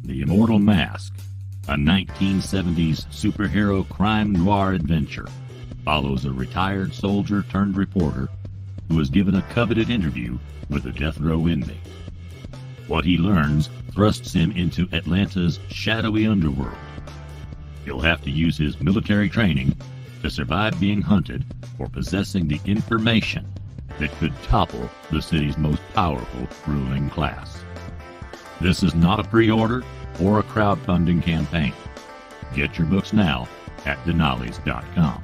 The Immortal Mask, a 1970s superhero crime noir adventure, follows a retired soldier turned reporter who is given a coveted interview with a death row inmate. What he learns thrusts him into Atlanta's shadowy underworld. He'll have to use his military training to survive being hunted for possessing the information that could topple the city's most powerful ruling class. This is not a pre-order or a crowdfunding campaign. Get your books now at denali's.com.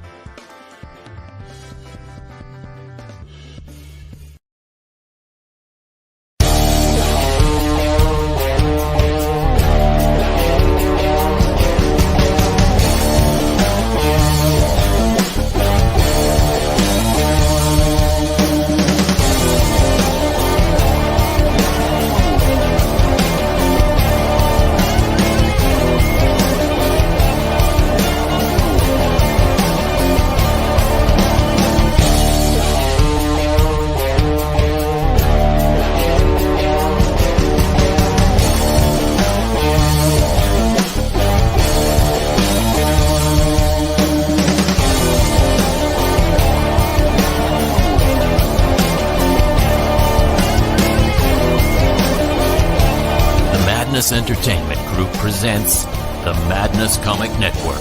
Entertainment Group presents the Madness Comic Network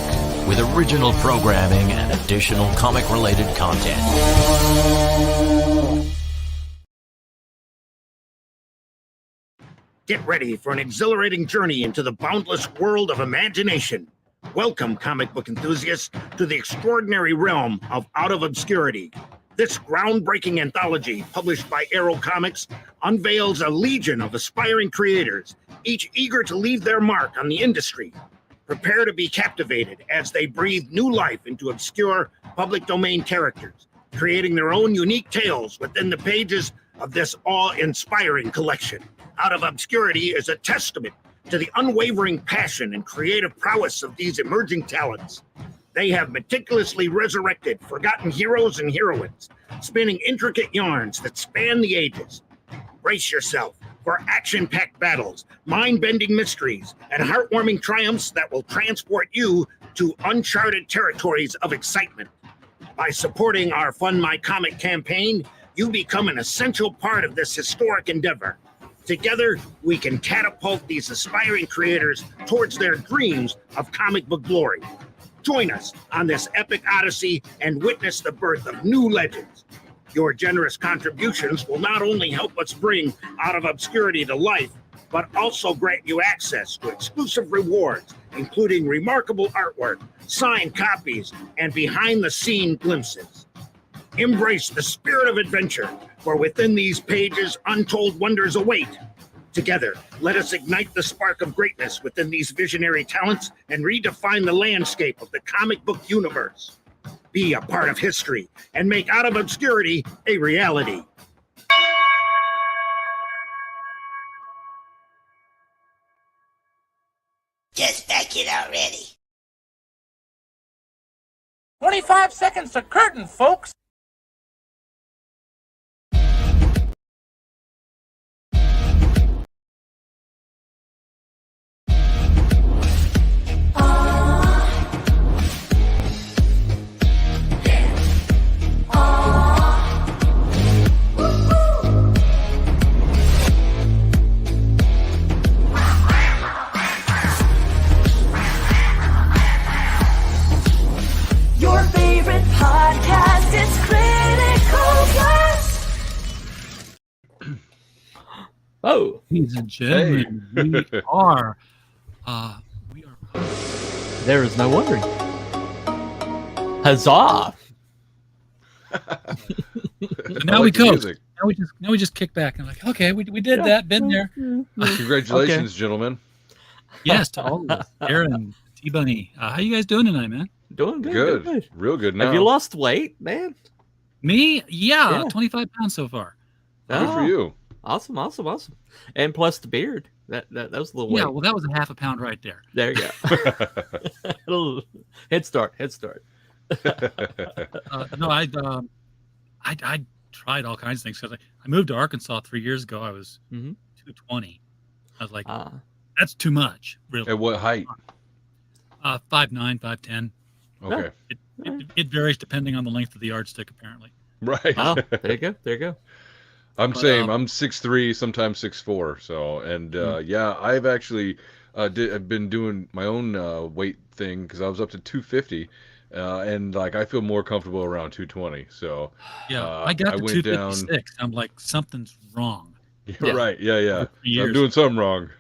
with original programming and additional comic-related content. Get ready for an exhilarating journey into the boundless world of imagination. Welcome, comic book enthusiasts, to the extraordinary realm of Out of Obscurity. This groundbreaking anthology, published by Arrow Comics, unveils a legion of aspiring creators, each eager to leave their mark on the industry. Prepare to be captivated as they breathe new life into obscure public domain characters, creating their own unique tales within the pages of this awe-inspiring collection. Out of Obscurity is a testament to the unwavering passion and creative prowess of these emerging talents. They have meticulously resurrected forgotten heroes and heroines, spinning intricate yarns that span the ages. Brace yourself for action-packed battles, mind-bending mysteries, and heartwarming triumphs that will transport you to uncharted territories of excitement. By supporting our Fund My Comic campaign, you become an essential part of this historic endeavor. Together, we can catapult these aspiring creators towards their dreams of comic book glory. Join us on this epic odyssey and witness the birth of new legends. Your generous contributions will not only help us bring Out of Obscurity to life, but also grant you access to exclusive rewards, including remarkable artwork, signed copies, and behind-the-scene glimpses. Embrace the spirit of adventure, for within these pages, untold wonders await. Together, let us ignite the spark of greatness within these visionary talents and redefine the landscape of the comic book universe. Be a part of history and make Out of Obscurity a reality. Just back it already. 25 seconds to curtain, folks. Your favorite podcast is Critical Blast. Oh, ladies and gentlemen, we are. There is no wondering. Huzzah! Now we coast. Now we just kick back and like, okay, we did that. Been there. Congratulations, gentlemen. Yes, to all of us. Aaron, T-Bunny, how you guys doing tonight, man? Doing good. Good. Real good now. Have you lost weight, man? Me? Yeah, 25 pounds so far. Good for you. Awesome. And plus the beard. That was a little weight. Yeah, well, that was a half a pound right there. There you go. Head start. No, I tried all kinds of things because I moved to Arkansas 3 years ago. I was 220. I was like, That's too much, really. At what height? 5'9", 5'10". Okay. It varies depending on the length of the yardstick, apparently. Right. Oh, there you go. There you go. I'm same. I'm 6'3", sometimes 6'4". So, and yeah, I've actually I've been doing my own weight thing because I was up to 250, and like I feel more comfortable around 220. So Yeah, I got to went 256. I'm like, something's wrong. Yeah. Right. Yeah. Yeah. So I'm doing something wrong.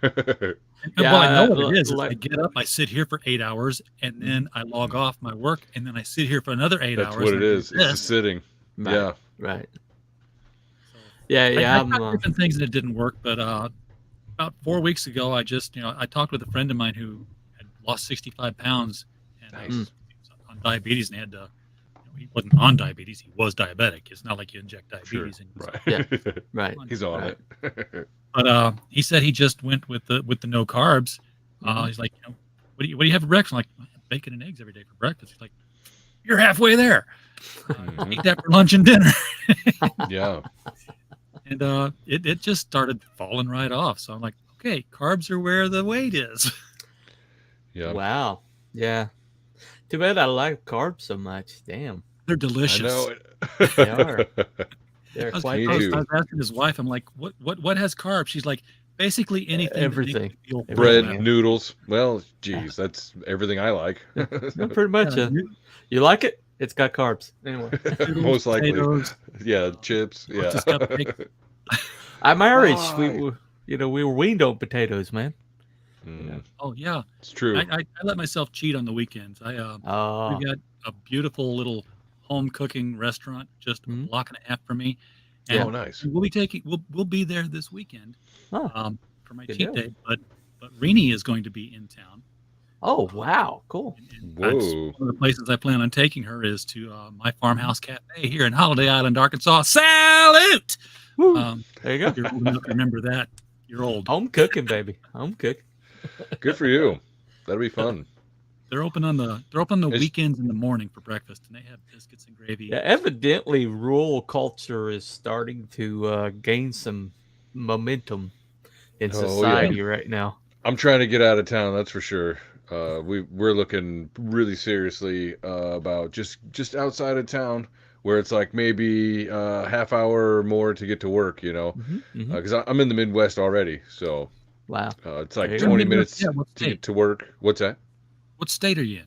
And well, I know what it is. I get up, I sit here for 8 hours, and then I log off my work, and then I sit here for another 8 hours. That's what it is. It's the sitting. Right. Yeah. Right. So, I tried different things that didn't work, but about 4 weeks ago, I just, I talked with a friend of mine who had lost 65 pounds and he was on diabetes, and he had to. He wasn't on diabetes; he was diabetic. It's not like you inject diabetes. Sure. And right. He's on it. But he said he just went with the no carbs. He's like, what do you have for breakfast? I'm like, I have bacon and eggs every day for breakfast. He's like, you're halfway there. Eat that for lunch and dinner. Yeah. And it just started falling right off. So I'm like, okay, carbs are where the weight is. Yeah. Wow. Yeah. Too bad I like carbs so much. Damn. They're delicious. I know it. They are. They're I was quite asking his wife, I'm like, what has carbs? She's like, basically anything. Everything. Bread, noodles. Well, geez, that's everything I like. No, pretty much. You like it? It's got carbs. Anyway. Most likely. Potatoes. Yeah, chips. Yeah. At my age, we were weaned on potatoes, man. Oh yeah, it's true. I let myself cheat on the weekends. We got a beautiful little home cooking restaurant just a block and a half from me. And nice. We'll be there this weekend for my Good cheat deal. day. But Rini is going to be in town. Oh wow, cool. And Whoa. one of the places I plan on taking her is to my farmhouse cafe here in Holiday Island, Arkansas. Salute! There you go. You're old enough to remember that. You're old. Home cooking, baby. Home cooking. Good for you. That'll be fun. They're open on the weekends in the morning for breakfast, and they have biscuits and gravy. Yeah, evidently, rural culture is starting to gain some momentum in society right now. I'm trying to get out of town. That's for sure. We're looking really seriously about just outside of town, where it's like maybe a half hour or more to get to work. Because I'm in the Midwest already, so. Wow. It's like 20 minutes to get to work. What's that? What state are you in?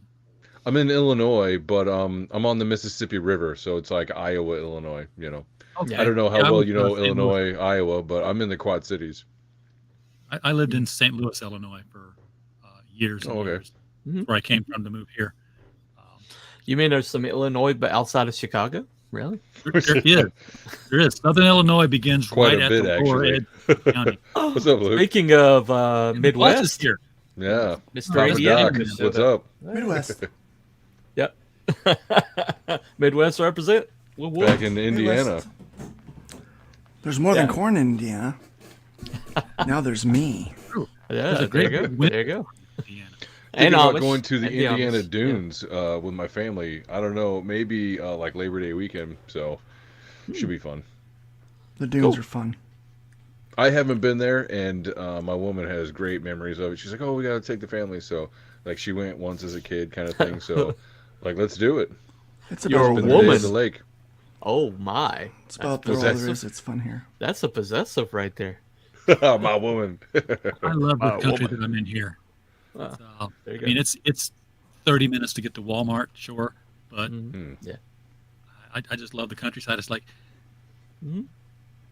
I'm in Illinois, but I'm on the Mississippi River, so it's like Iowa, Illinois, Okay. I don't know how well you know St. Illinois, Louis. Iowa, but I'm in the Quad Cities. I lived in St. Louis, Illinois for years and years where I came from to move here. You mean there's some Illinois but outside of Chicago? Really? There is. Southern Illinois begins Quite right a at bit, the lower edge of the county. What's up, Luke? Speaking of Midwest, here. Yeah. Mr. Thomas Indiana. Doc, what's up? Midwest. Yep. Midwest represent. Back in Indiana. Midwest. There's more than corn in Indiana. Now there's me. Yeah, there you go. There you go. Thinking And about Amish. going to the And Indiana Amish. Dunes with my family. I don't know, maybe like Labor Day weekend, so should be fun. The dunes are fun. I haven't been there, and my woman has great memories of it. She's like, "Oh, we got to take the family." So, like, she went once as a kid, kind of thing. So, like, let's do it. It's You're about a Spend the day woman. at the lake. Oh my! It's about What's all that? there is. It's fun here. That's a possessive right there. My woman. I love the country that I'm in here. Wow. So, There you I go. mean, it's 30 minutes to get to Walmart, sure, but Yeah. I just love the countryside. It's like Mhm.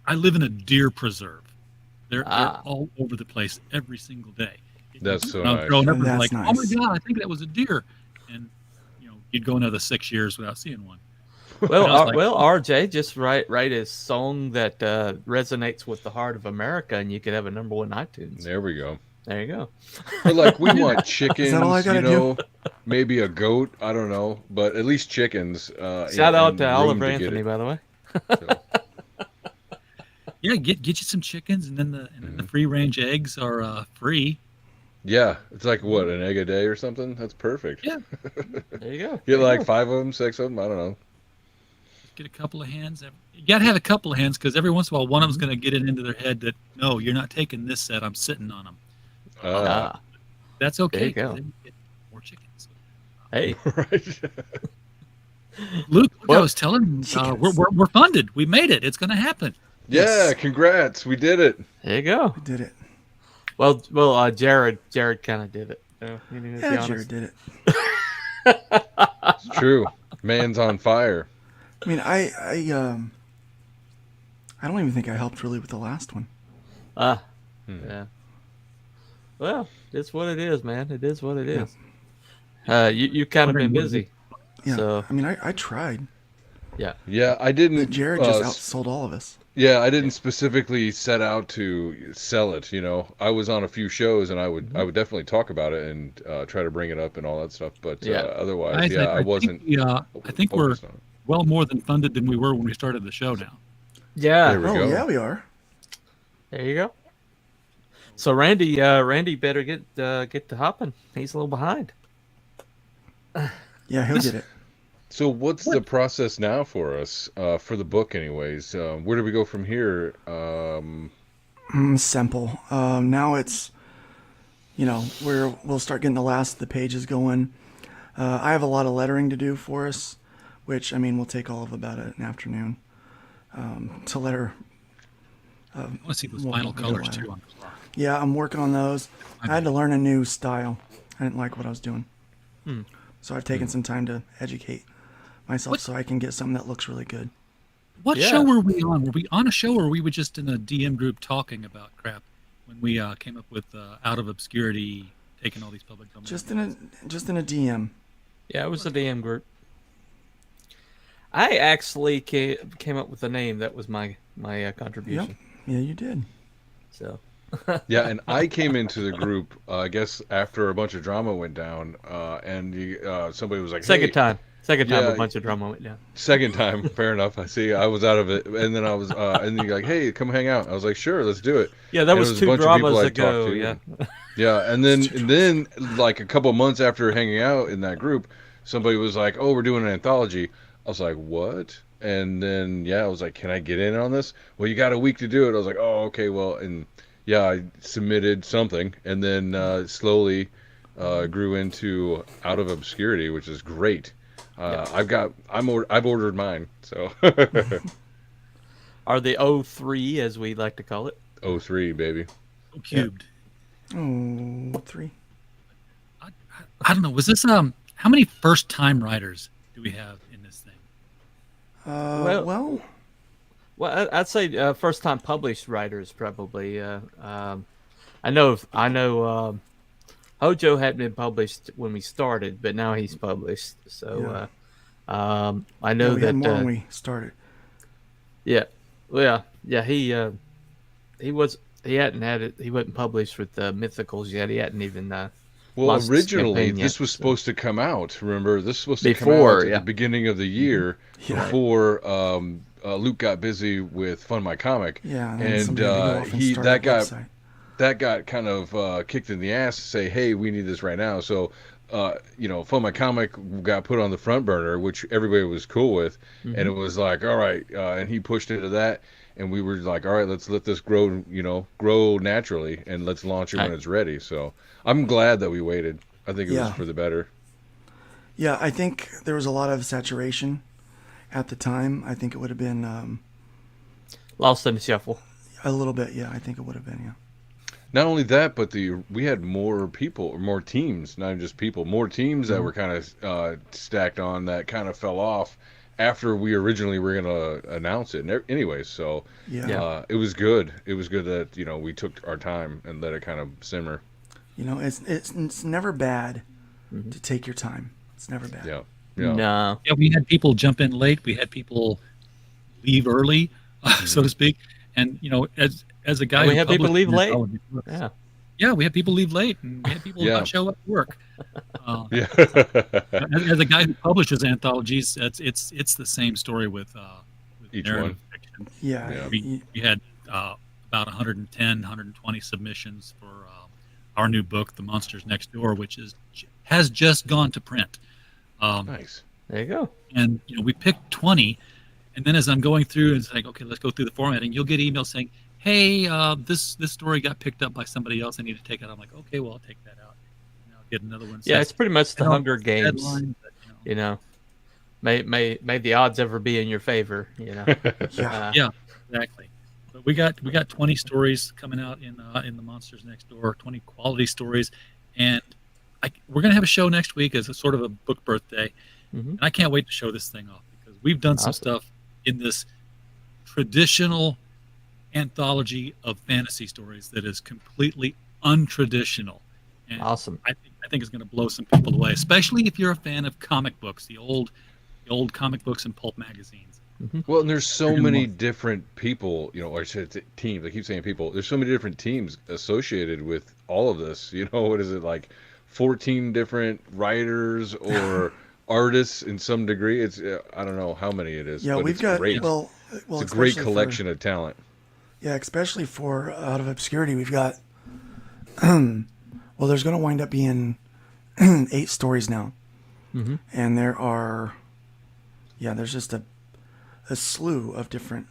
I live in a deer preserve. They're Ah. all over the place every single day. That's so When I was nice. growing up, it was That's like, nice. oh my god, I think that was a deer, and you'd go another 6 years without seeing one. Well, And I was like, RJ, just write a song that resonates with the heart of America, and you could have a #1 iTunes. There we go. There you go. But like, we want chickens, all I gotta do? maybe a goat. I don't know, but at least chickens. Shout out and to room Oliver get Anthony, it. by the way. yeah, get you some chickens, and then the free range eggs are free. Yeah, it's like what, an egg a day or something? That's perfect. Yeah. There you go. Get like 5 of them, 6 of them. I don't know. Get a couple of hens. You got to have a couple of hens because every once in a while one of them's going to get it into their head that no, you're not taking this set. I'm sitting on them. That's okay. There you go. Then we get more chickens. Hey, Right. Luke, Well, I was telling you, we're funded. We made it. It's going to happen. Yeah, congrats. We did it. there you go. We did it. Well, Jared kind of did it. Yeah, Jared did it. It's true. Man's on fire. I mean, I don't even think I helped really with the last one. Yeah. Well, it's what it is, man. It is what it is. You kind of been busy. Yeah. So I mean, I tried. Yeah, I didn't. But Jared just outsold all of us. Yeah, I didn't specifically set out to sell it. You know, I was on a few shows, and I would definitely talk about it and try to bring it up and all that stuff. But otherwise, I wasn't. I think we're well more than funded than we were when we started the show now. yeah. There we go. Yeah, we are. There you go. So Randy better get to hopping. He's a little behind. Yeah, he'll get it. So what's the process now for us, for the book anyways? Where do we go from here? Simple. Now it's, we'll start getting the last of the pages going. I have a lot of lettering to do for us, which, I mean, will take all of about an afternoon to letter. I want to see those final colors too on the bar. Yeah, I'm working on those. I had to learn a new style. I didn't like what I was doing. So I've taken some time to educate myself so I can get something that looks really good. What show were we on? Were we on a show, or were we just in a DM group talking about crap when we came up with Out of Obscurity, taking all these public domain? Just in a DM. Yeah, it was a DM group. I actually came up with the name. That was my contribution. Yep. Yeah, you did. So. Yeah, and I came into the group, I guess, after a bunch of drama went down, and somebody was like, Second time yeah, a bunch of drama went down. Second time, fair enough. I see. I was out of it, and then I was, and then you're like, "Hey, come hang out." I was like, "Sure, let's do it." Yeah, that and was two dramas ago. Yeah, yeah, and then like a couple months after hanging out in that group, somebody was like, "Oh, we're doing an anthology." I was like, "What?" And then I was like, "Can I get in on this?" Well, you got a week to do it. I was like, "Oh, okay, well," and I submitted something, and then slowly grew into Out of Obscurity, which is great. I've ordered mine, so. Are they 03 as we like to call it? 03, baby. Cubed. Oh, 3. I don't know. Was this how many first time writers do we have in this thing? Well, I'd say first time published writers probably. I know. Hojo hadn't been published when we started, but now he's published. So I know we that had more when we started. Yeah, well, yeah. He hadn't had it. He wasn't published with Mythicals yet. He hadn't even. Well, originally this was supposed to come out. Remember, this was supposed to come out at the beginning of the year before Luke got busy with Fund My Comic. Yeah, and that got kind of kicked in the ass to say, "Hey, we need this right now." So, Fund My Comic got put on the front burner, which everybody was cool with, and it was like, all right, and he pushed into that, and we were like, all right, let's let this grow naturally, and let's launch it when it's ready. So, I'm glad that we waited. I think it was for the better. Yeah, I think there was a lot of saturation at the time. I think it would have been lost in the shuffle. A little bit, yeah. I think it would have been, yeah. Not only that, but we had more people, more teams, not just people, more teams that were kind of stacked on that kind of fell off after we originally were going to announce it. Anyways, so it was good. It was good that we took our time and let it kind of simmer. It's never bad to take your time. It's never bad. Yeah. No. Yeah, we had people jump in late. We had people leave early, so to speak. And as a guy, and we had people leave late. Yeah, we had people leave late, and we had people not show up to work. As a guy who publishes anthologies, it's the same story with each narrative one. fiction. Yeah. We had about 110, 120 submissions for our new book, The Monsters Next Door, which has just gone to print. Nice. There you go. And we picked 20, and then as I'm going through, it's like, okay, let's go through the formatting. You'll get emails saying, hey, this story got picked up by somebody else. I need to take it. I'm like, okay, well, I'll take that out. And I'll get another one. Yeah, So it's pretty much the I don't Hunger know Games. deadline, but, You know, may the odds ever be in your favor. You know. yeah, exactly. But we got 20 stories coming out in the Monsters Next Door, 20 quality stories, and we're gonna have a show next week as a sort of a book birthday, and I can't wait to show this thing off because we've done some stuff in this traditional anthology of fantasy stories that is completely untraditional. And awesome. I think it's going to blow some people away, especially if you're a fan of comic books, the old comic books and pulp magazines. Well, and there's so many different people, or I said teams. I keep saying people. There's so many different teams associated with all of this. What is it, like 14 different writers or artists in some degree? It's I don't know how many it is. Yeah, but we've it's got great. it's a great collection of talent. Yeah, especially for Out of Obscurity, we've got. Well, there's going to wind up being 8 stories now, and there are, there's just a slew of different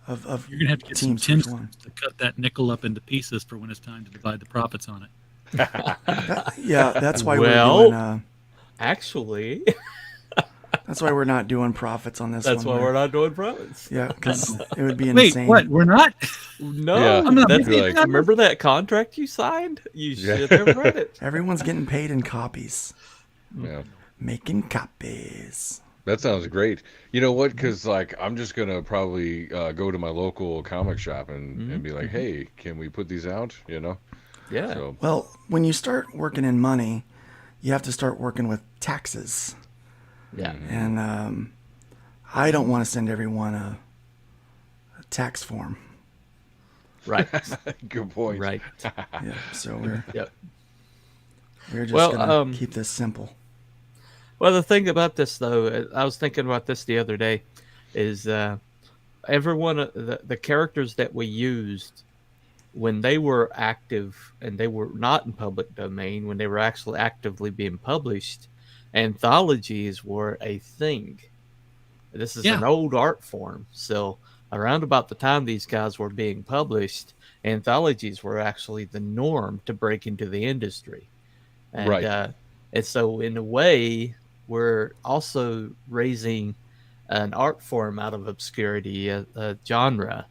of You're going to have to get some teams tin to cut that nickel up into pieces for when it's time to divide the profits on it. That's why we're doing. Actually, that's why we're not doing profits on this. That's why we're not doing profits. Yeah, because it would be insane. Wait, what? We're not? No, Yeah. I'm not that's, making that. remember that contract you signed? You should have read it. Everyone's getting paid in copies. Yeah. Making copies. That sounds great. You know what? Because I'm just gonna probably go to my local comic shop and be like, "Hey, can we put these out?" Yeah. So, Well, when you start working in money, you have to start working with taxes. Yeah. And I don't want to send everyone a tax form. Right. good point. Right. Yeah. So we're Yep. we're just Well, gonna keep this simple. Well, the thing about this, though, I was thinking about this the other day, is every one of the characters that we used when they were active and they were not in public domain, when they were actually actively being published, anthologies were a thing. This is an old art form. So around about the time these guys were being published, anthologies were actually the norm to break into the industry. And, Right. And so in a way, we're also raising an art form out of obscurity, a genre,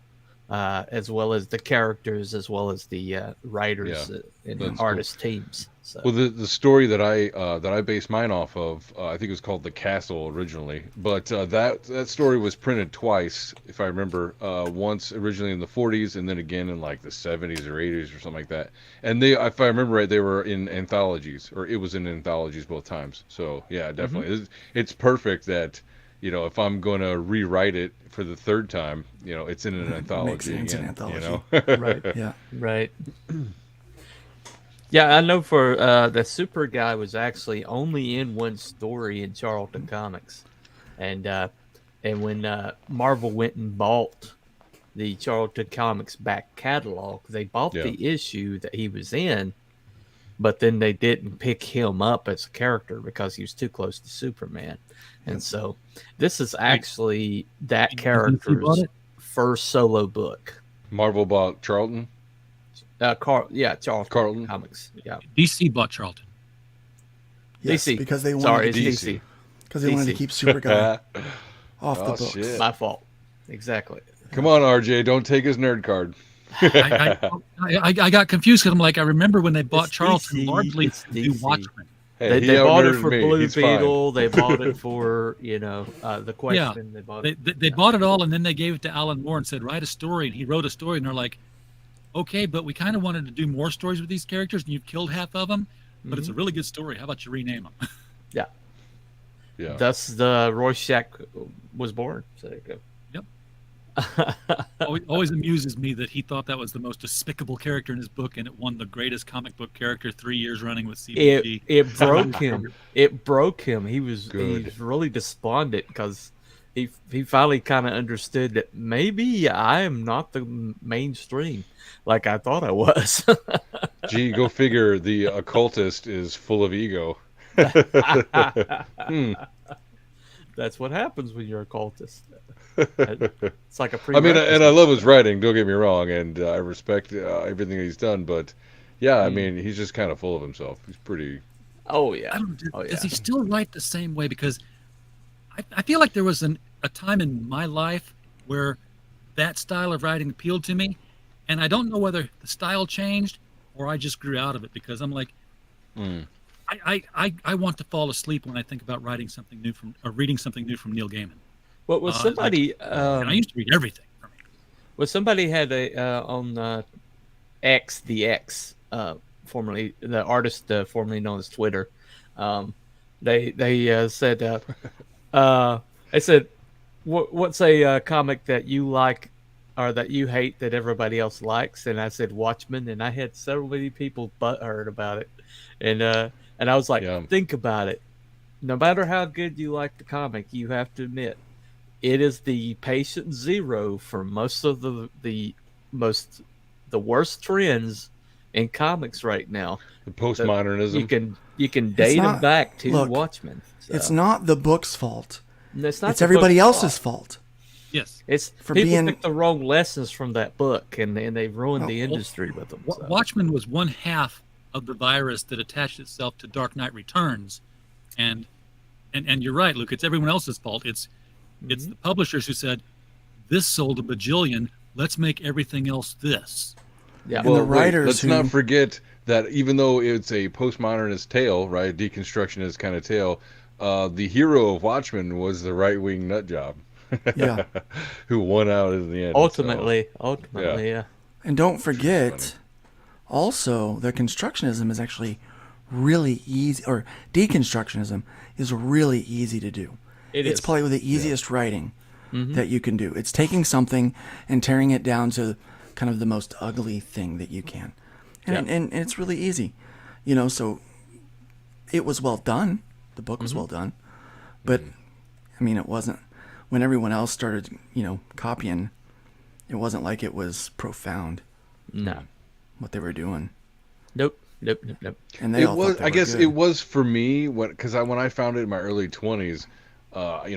as well as the characters, as well as the writers and that's artist teams. So. Well, the story that I based mine off of, I think it was called The Castle originally, but that story was printed twice, if I remember. Once originally in the 40s, and then again in like the 70s or 80s or something like that. And they, if I remember right, they were in anthologies, or it was in anthologies both times. So yeah, definitely, it's perfect that if I'm going to rewrite it for the third time, it's in an anthology Makes it again. into an anthology. Right. Yeah. Right. Yeah, I know for the Super Guy was actually only in one story in Charlton Comics, and when Marvel went and bought the Charlton Comics back catalog, they bought the issue that he was in, but then they didn't pick him up as a character because he was too close to Superman, and so this is actually that character's first solo book. Marvel bought Charlton. Charlton Comics. Yeah, DC bought Charlton. Yes, DC. because they wanted Sorry, to it's keep, DC. because they wanted to keep Super Guy off the Oh, books. shit. My fault. Exactly. Come on, RJ, don't take his nerd card. I got confused because I'm like, I remember when they bought It's Charlton DC. largely It's to do DC. Watchmen. Hey, They bought it outnerded for me. Blue He's fine. Beetle. They bought it for the Question. They bought it. They bought it all, and then they gave it to Alan Moore and said, write a story. And he wrote a story, and they're like, okay, but we kind of wanted to do more stories with these characters, and you've killed half of them, but it's a really good story. How about you rename them? Yeah. Yeah. Thus the Rorschach was born. So there you go. Always amuses me that he thought that was the most despicable character in his book, and it won the greatest comic book character 3 years running with CBG. It broke him. It broke him. He's Good. really despondent because he finally kind of understood that maybe I am not the mainstream like I thought I was. Gee, go figure. The occultist is full of ego. That's what happens when you're a cultist. It's like a I mean, prerequisite. and I love his writing. Don't get me wrong, and I respect everything he's done. But yeah, I mean, he's just kind of full of himself. He's pretty. Oh yeah. Does he still write the same way? Because I feel like there was a time in my life where that style of writing appealed to me, and I don't know whether the style changed or I just grew out of it, because I'm like, I want to fall asleep when I think about writing something new reading something new from Neil Gaiman. What was somebody? And I used to read everything for me. Well, somebody had a on X, the X, formerly the artist formerly known as Twitter. They said what's a comic that you like or that you hate that everybody else likes? And I said Watchmen, and I had so many people butthurt about it, and I was like, think about it. No matter how good you like the comic, you have to admit it is the patient zero for most of the worst trends in comics right now. The postmodernism. You can date them back to Watchmen. So. It's not the book's fault. It's everybody else's fault. Yes, it's for people took the wrong lessons from that book, and they ruined the industry with them. So. Watchmen was one half of the virus that attached itself to Dark Knight Returns, and you're right, Luke. It's everyone else's fault. It's the publishers who said, "This sold a bajillion. Let's make everything else this." Yeah, and the writers. Let's not forget that even though it's a postmodernist tale, right, deconstructionist kind of tale, the hero of Watchmen was the right-wing nut job. Yeah. Who won out in the end. Ultimately, yeah. And don't forget, also, the constructionism is actually really easy, or deconstructionism is really easy to do. It's probably the easiest writing that you can do. It's taking something and tearing it down to kind of the most ugly thing that you can. And it's really easy. So it was well done. The book was well done. But, I mean, it wasn't. When everyone else started, copying, it wasn't like it was profound. No. What they were doing. Nope. And they all thought they I guess good. it was for me because when I found it in my early 20s, I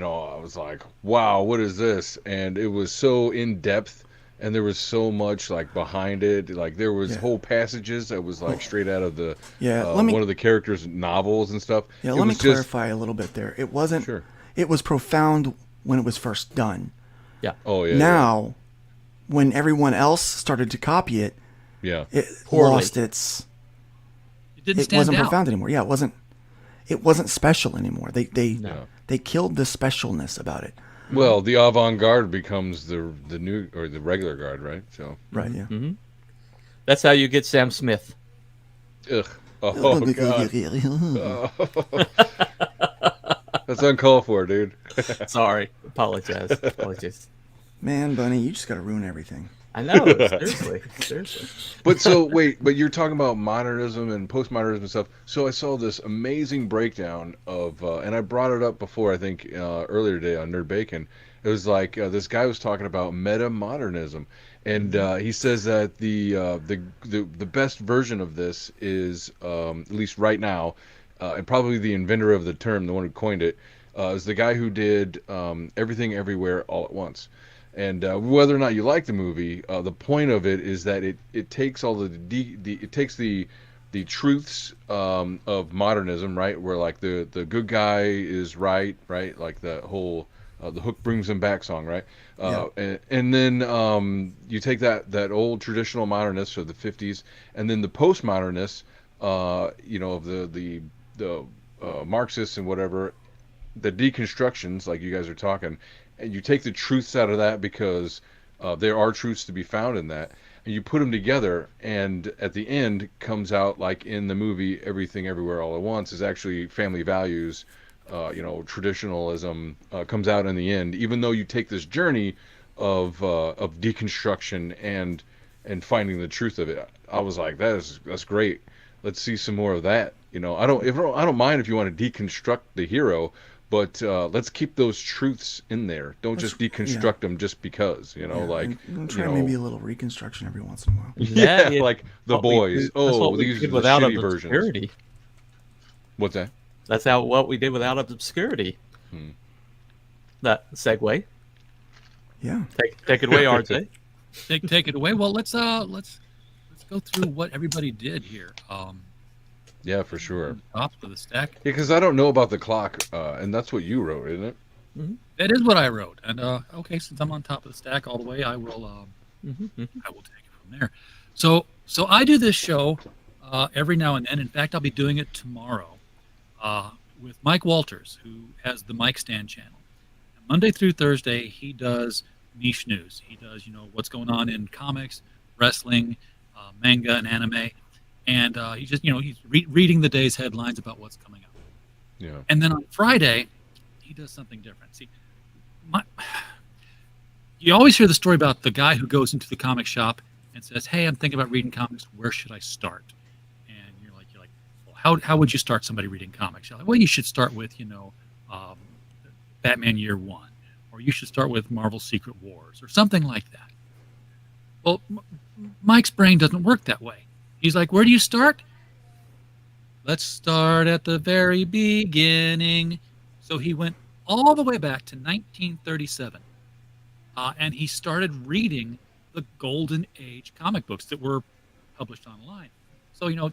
was like, wow, what is this? And it was so in depth, and there was so much like behind it. Like there was whole passages that was like straight out of the one of the characters' novels and stuff. Yeah, let me clarify a little bit there. It wasn't. Sure. It was profound when it was first done. Yeah. Oh yeah. Now, when everyone else started to copy it, it lost its. It wasn't profound anymore. Yeah, it wasn't. It wasn't special anymore. They killed the specialness about it. Well, the avant-garde becomes the new or the regular guard, right? So. Right. Yeah. Mm-hmm. That's how you get Sam Smith. Ugh. Oh God. That's uncalled for, dude. Sorry. Apologize. Man, Bunny, you just got to ruin everything. I know. Seriously. But you're talking about modernism and postmodernism and stuff. So I saw this amazing breakdown of, and I brought it up before, I think, earlier today on Nerd Bacon. It was like this guy was talking about meta-modernism. And he says that the best version of this is, at least right now, and probably the inventor of the term, the one who coined it, is the guy who did Everything Everywhere All at Once. And whether or not you like the movie, the point of it is that it takes all it takes the truths of modernism, right? Where like the good guy is right, like the whole the hook brings him back song, right? And then you take that old traditional modernist of the 50s, and then the postmodernists, of the Marxists and whatever, the deconstructions, like you guys are talking, and you take the truths out of that because there are truths to be found in that, and you put them together, and at the end comes out, like in the movie Everything Everywhere All at Once, is actually family values, traditionalism comes out in the end, even though you take this journey of deconstruction and finding the truth of it. I was like, that's great. Let's see some more of that. I don't mind if you want to deconstruct the hero, but let's keep those truths in there. Don't just deconstruct them just because, and try maybe a little reconstruction every once in a while. Yeah, like The Boys. These are the without shitty versions. Obscurity. What's that? That's what we did without Obscurity. That segue. Yeah. Take it away, RJ. Take it away. Well, let's go through what everybody did here. Yeah, for sure. Top of the stack. Yeah, because I don't know about the clock, and that's what you wrote, isn't it? Mm-hmm. That is what I wrote. And okay, since I'm on top of the stack all the way, I will I will take it from there. So I do this show every now and then. In fact, I'll be doing it tomorrow with Mike Walters, who has the Mike Stand channel. And Monday through Thursday, he does niche news. He does, what's going on in comics, wrestling, manga, and anime. And he just, he's reading the day's headlines about what's coming up. Yeah. And then on Friday, he does something different. See, you always hear the story about the guy who goes into the comic shop and says, "Hey, I'm thinking about reading comics. Where should I start?" And you're like, well, how would you start somebody reading comics? You're like, well, you should start with, Batman Year One, or you should start with Marvel Secret Wars, or something like that. Well, Mike's brain doesn't work that way. He's like, where do you start? Let's start at the very beginning. So he went all the way back to 1937. And he started reading the Golden Age comic books that were published online. So, going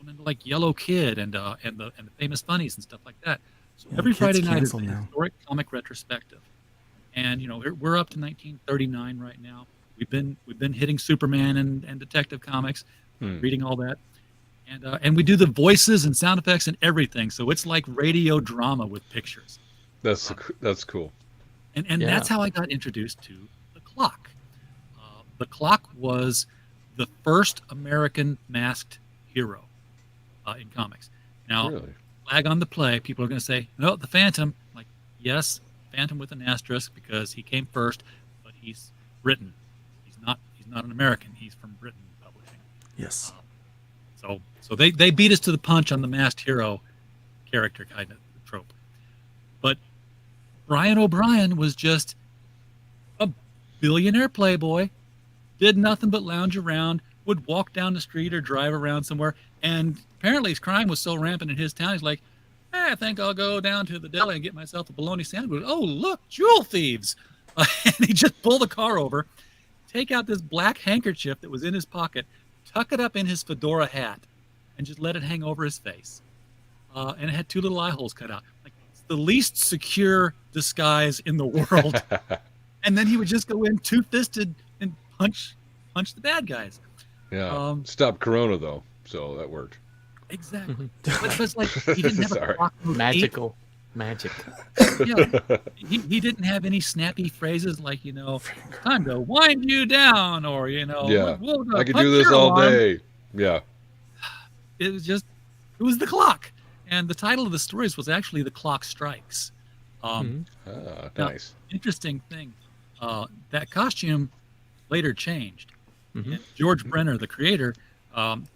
into like Yellow Kid and the Famous Funnies and stuff like that. So every Friday night is a historic comic retrospective. And, we're up to 1939 right now. We've been hitting Superman and Detective Comics. Reading all that, and we do the voices and sound effects and everything. So it's like radio drama with pictures. That's cool. And that's how I got introduced to the Clock. The Clock was the first American masked hero in comics. Now, really? Flag on the play. People are going to say, no, the Phantom. Like, yes, Phantom with an asterisk because he came first, but he's Britain. He's not an American. He's from Britain. Yes. So they beat us to the punch on the masked hero character kind of trope. But Brian O'Brien was just a billionaire playboy, did nothing but lounge around, would walk down the street or drive around somewhere, and apparently his crime was so rampant in his town, he's like, hey, I think I'll go down to the deli and get myself a bologna sandwich. Oh, look, jewel thieves. And he just pulled the car over, take out this black handkerchief that was in his pocket, tuck it up in his fedora hat, and just let it hang over his face. And it had two little eye holes cut out. Like, it's the least secure disguise in the world. And then he would just go in two-fisted and punch the bad guys. Yeah. Stop Corona, though, so that worked. Exactly. But it's like he didn't have a clock magical. Magic. Yeah, he didn't have any snappy phrases like, time to wind you down, or, yeah, I could do this all day. Yeah. It was the Clock. And the title of the stories was actually The Clock Strikes. Nice. Now, interesting thing, that costume later changed. And George Brenner, the creator,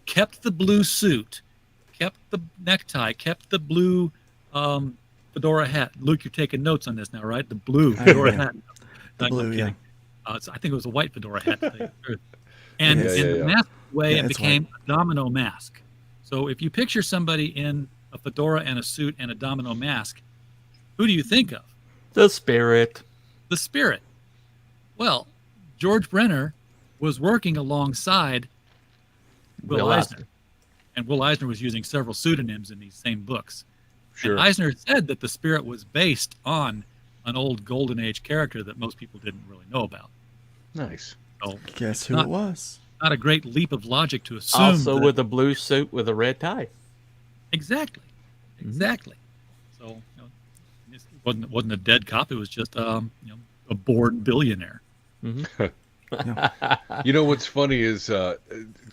kept the blue suit, kept the necktie, kept the blue fedora hat. Luke, you're taking notes on this now, right? The blue fedora hat. The blue, yeah. I think it was a white fedora hat. And in the mask way, it became a domino mask. So if you picture somebody in a fedora and a suit and a domino mask, who do you think of? The Spirit. The Spirit. Well, George Brenner was working alongside Will Eisner. And Will Eisner was using several pseudonyms in these same books. Sure. And Eisner said that the Spirit was based on an old Golden Age character that most people didn't really know about. Nice. So guess who it was? Not a great leap of logic to assume. Also with a blue suit with a red tie. Exactly. So it wasn't a dead cop. It was just a bored billionaire. You know what's funny is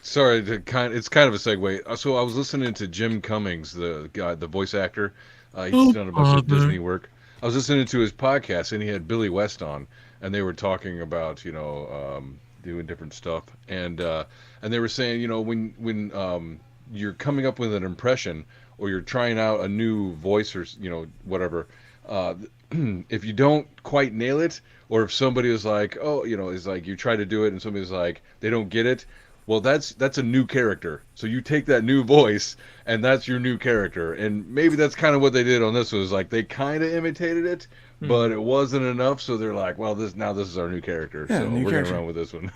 sorry it's kind of a segue. So I was listening to Jim Cummings, the guy, the voice actor. He's done a bunch of Disney work. I was listening to his podcast and he had Billy West on, and they were talking about doing different stuff, and they were saying when you're coming up with an impression or you're trying out a new voice or whatever, if you don't quite nail it, or if somebody is like, is like you try to do it and somebody's like they don't get it, Well, that's a new character. So you take that new voice, and that's your new character. And maybe that's kind of what they did on this one. Is like they kind of imitated it, but it wasn't enough. So they're like, well, this is our new character. Yeah, so new we're character. gonna run with this one.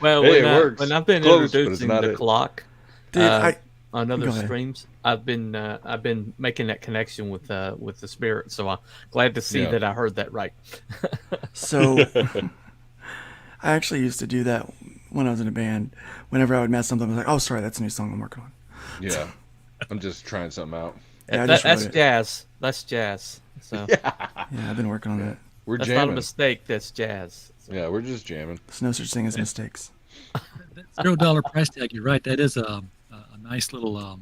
Well, hey, it works. when I've been Close, but it's introducing not the it. clock Dude, on Go other ahead. streams, I've been making that connection with the spirit. So I'm glad to see Yeah. that I heard that right. So I actually used to do that when I was in a band. Whenever I would mess something, I was like, "Oh, sorry, that's a new song I'm working on." Yeah, I'm just trying something out. Yeah, I just That's wrote it. jazz. That's jazz. So Yeah, I've been working on that. We're that's not a jamming. mistake. That's jazz. So, Yeah, we're just jamming. There's no such thing as mistakes. That $0 price tag. You're right. That is a nice little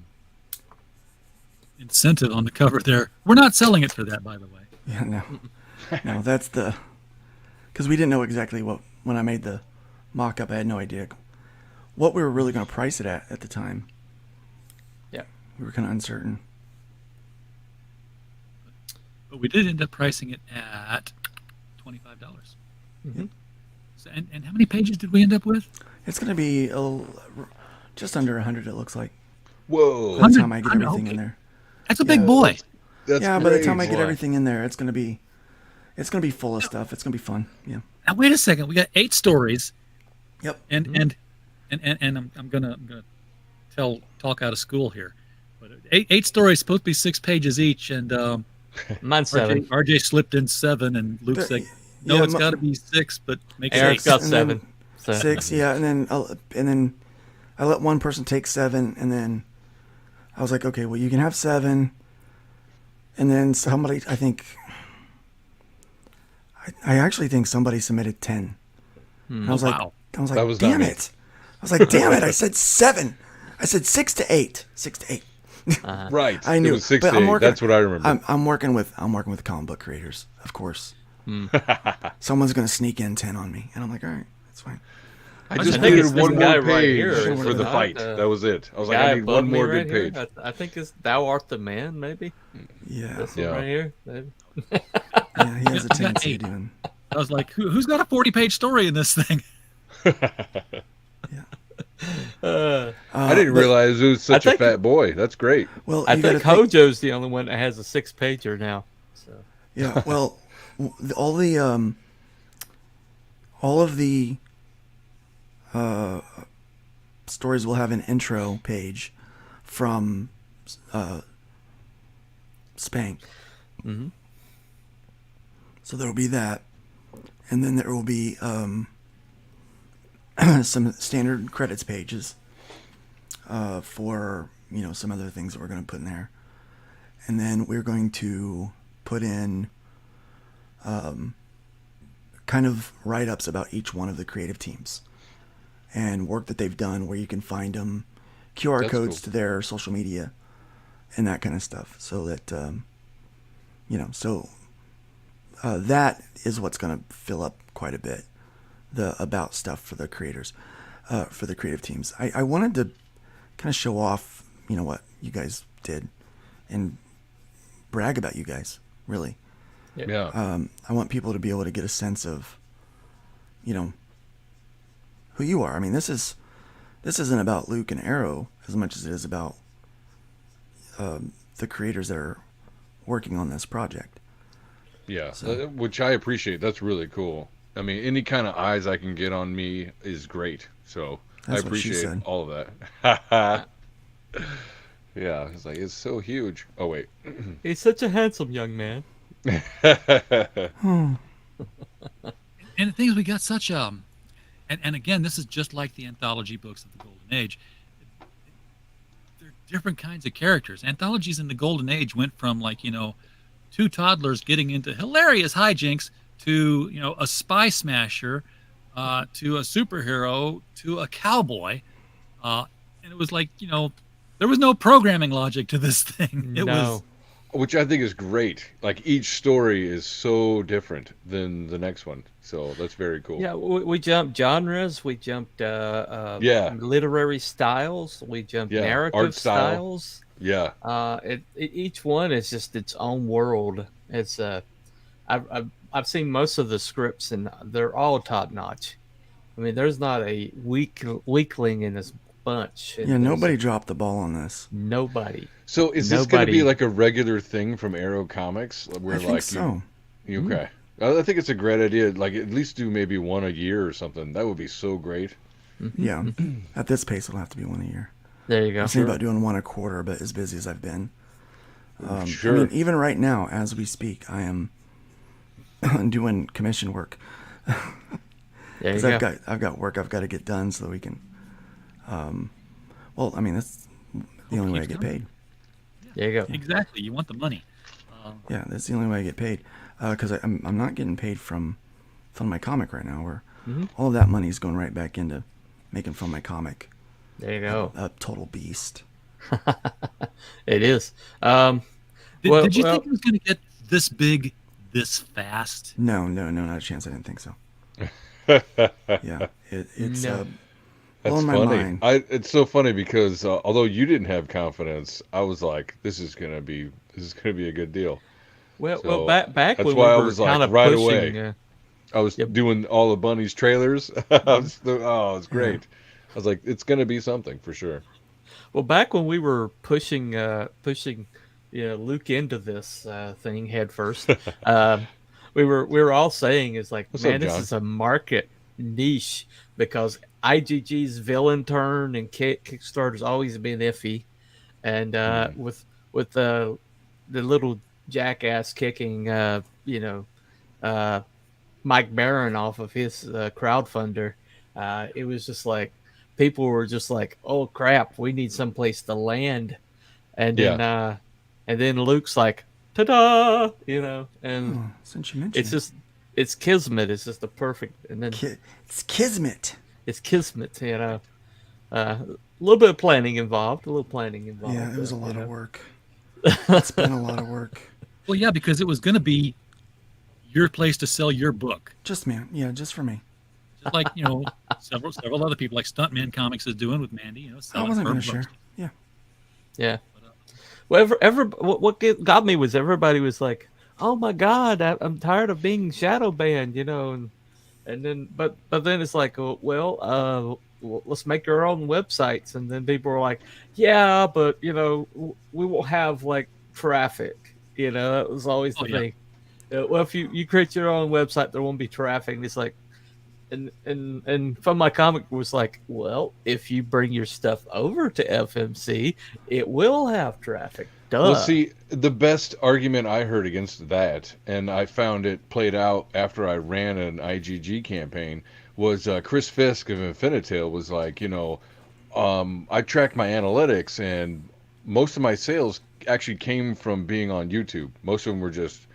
incentive on the cover there. We're not selling it for that, by the way. Yeah, no, that's because we didn't know exactly when I made the mock-up. I had no idea what we were really going to price it at the time. yeah. We were kind of uncertain. But we did end up pricing it at $25. Mhm. So, and how many pages did we end up with? It's going to be just under 100. It looks like. Whoa, By the 100, time I get everything in there. That's a big boy. that's Yeah, by the time I great. get everything in there, it's going to be full of stuff. It's going to be fun. Yeah. Now wait a second. We got 8 stories, Yep. and I'm gonna talk out of school here. But eight stories supposed to be 6 pages each, and Mine's 7. RJ slipped in 7, and Luke's like, no, yeah, it's got to be 6, but make it Eric's 8. got And 7. then So. 6, yeah, and then I let one person take 7, and then I was like, okay, well, you can have 7, and then somebody, I actually think somebody submitted 10. And I was like, Wow. I was That like, was not damn me. it! I was like, damn it! I said 7. I said 6 to 8. 6 to 8. Right. I knew, It was 6 but to I'm 8. working. That's what I remember. I'm working with comic book creators, of course. Someone's gonna sneak in 10 on me, and I'm like, all right, that's fine. I just think it's needed this one guy more right page here, for the not, fight. That was it. I was like, Guy I need above one me more right good here, page. I think it's "Thou Art the Man." Maybe Yeah, this Yeah. one right here. Maybe. yeah, he has a got tendency 8. to doing. I was like, who's got a 40-page story in this thing? I didn't realize it was such a think- fat boy. That's great. Well, I you gotta think Hojo's the only one that has a 6-pager now. So Yeah, well, all of the stories will have an intro page from Spank. Mhm. So there will be that, and then there will be some standard credits pages for some other things that we're going to put in there, and then we're going to put in kind of write-ups about each one of the creative teams and work that they've done, where you can find them, QR That's codes cool. to their social media and that kind of stuff, so that that is what's going to fill up quite a bit, the about stuff for the creators, for the creative teams. I wanted to kind of show off what you guys did and brag about you guys, really. Yeah. I want people to be able to get a sense of, who you are. I mean, this isn't about Luke and Arrow as much as it is about the creators that are working on this project. Yeah, So- which I appreciate. That's really cool. I mean, any kind of eyes I can get on me is great. So That's I what she appreciate said. all of that. Yeah, it's like it's so huge. Oh wait. he's such a handsome young man. And the thing is, we got such and again, this is just like the anthology books of the Golden Age. They're different kinds of characters. Anthologies in the Golden Age went from two toddlers getting into hilarious hijinks to a spy smasher, to a superhero, to a cowboy, and it was like there was no programming logic to this thing. It was. Which I think is great. Like each story is so different than the next one. So that's very cool. Yeah, we jumped genres. We jumped literary styles. We jumped Yeah, narrative art style. styles. Yeah. Each one is just its own world. It's I've seen most of the scripts and they're all top notch. I mean, there's not a weakling in this bunch. Yeah, nobody dropped the ball on this. Nobody. So is this going to be like a regular thing from Arrow Comics? Where I think so. Okay. I think it's a great idea. Like at least do maybe one a year or something. That would be so great. Yeah. At this pace, it'll have to be one a year. There you go. I was thinking about doing one a quarter, but as busy as I've been. Sure. I mean, even right now, as we speak, I am doing commission work. There you go. I've got work I've got to get done so that we can. Well, I mean, that's the only way I get paid. There you go. Exactly. You want the money. Yeah, that's the only way I get paid. Because I'm not getting paid from my comic right now. Where all of that money is going right back into making Fun My Comic. There you go. A total beast. It is. Did you think it was going to get this big, this fast? No, not a chance. I didn't think so. Yeah, it's blowing my mind. It's so funny because although you didn't have confidence, I was like, this is gonna be a good deal. Well, back that's when why we I were was like kind of right pushing, away. I was doing all the Bunny's trailers. It's great. I was like, it's gonna be something for sure. Well, back when we were pushing, Luke into this thing head first, we were all saying is like, What's man, up, this John? is a market niche because IGG's villain turn and Kickstarter's always been iffy, and with the little jackass kicking, Mike Barron off of his crowdfunder, it was just like people were just like, oh crap, we need someplace to land, and then Luke's like, ta-da, and since you mentioned it's kismet. It's just the perfect, and then it's kismet. It's kismet, a little bit of planning involved. Yeah, it was a lot of work. It's been a lot of work. Well, yeah, because it was going to be your place to sell your book. Just me. Yeah, just for me. Just like, several other people, like Stuntman Comics is doing with Mandy. I wasn't going to share. Yeah. Yeah. Well, what got me was everybody was like, "Oh my God, I'm tired of being shadow banned," and then but then it's like, well, let's make our own websites, and then people were like, "Yeah, but we won't have like traffic." That was always the thing. Well, if you create your own website, there won't be traffic. And it's like, and Fun My Comic was like, well, if you bring your stuff over to FMC, it will have traffic. Duh. Well, see, the best argument I heard against that, and I found it played out after I ran an IGG campaign, was Chris Fisk of Infinitail was like, I tracked my analytics, and most of my sales actually came from being on YouTube. Most of them were just,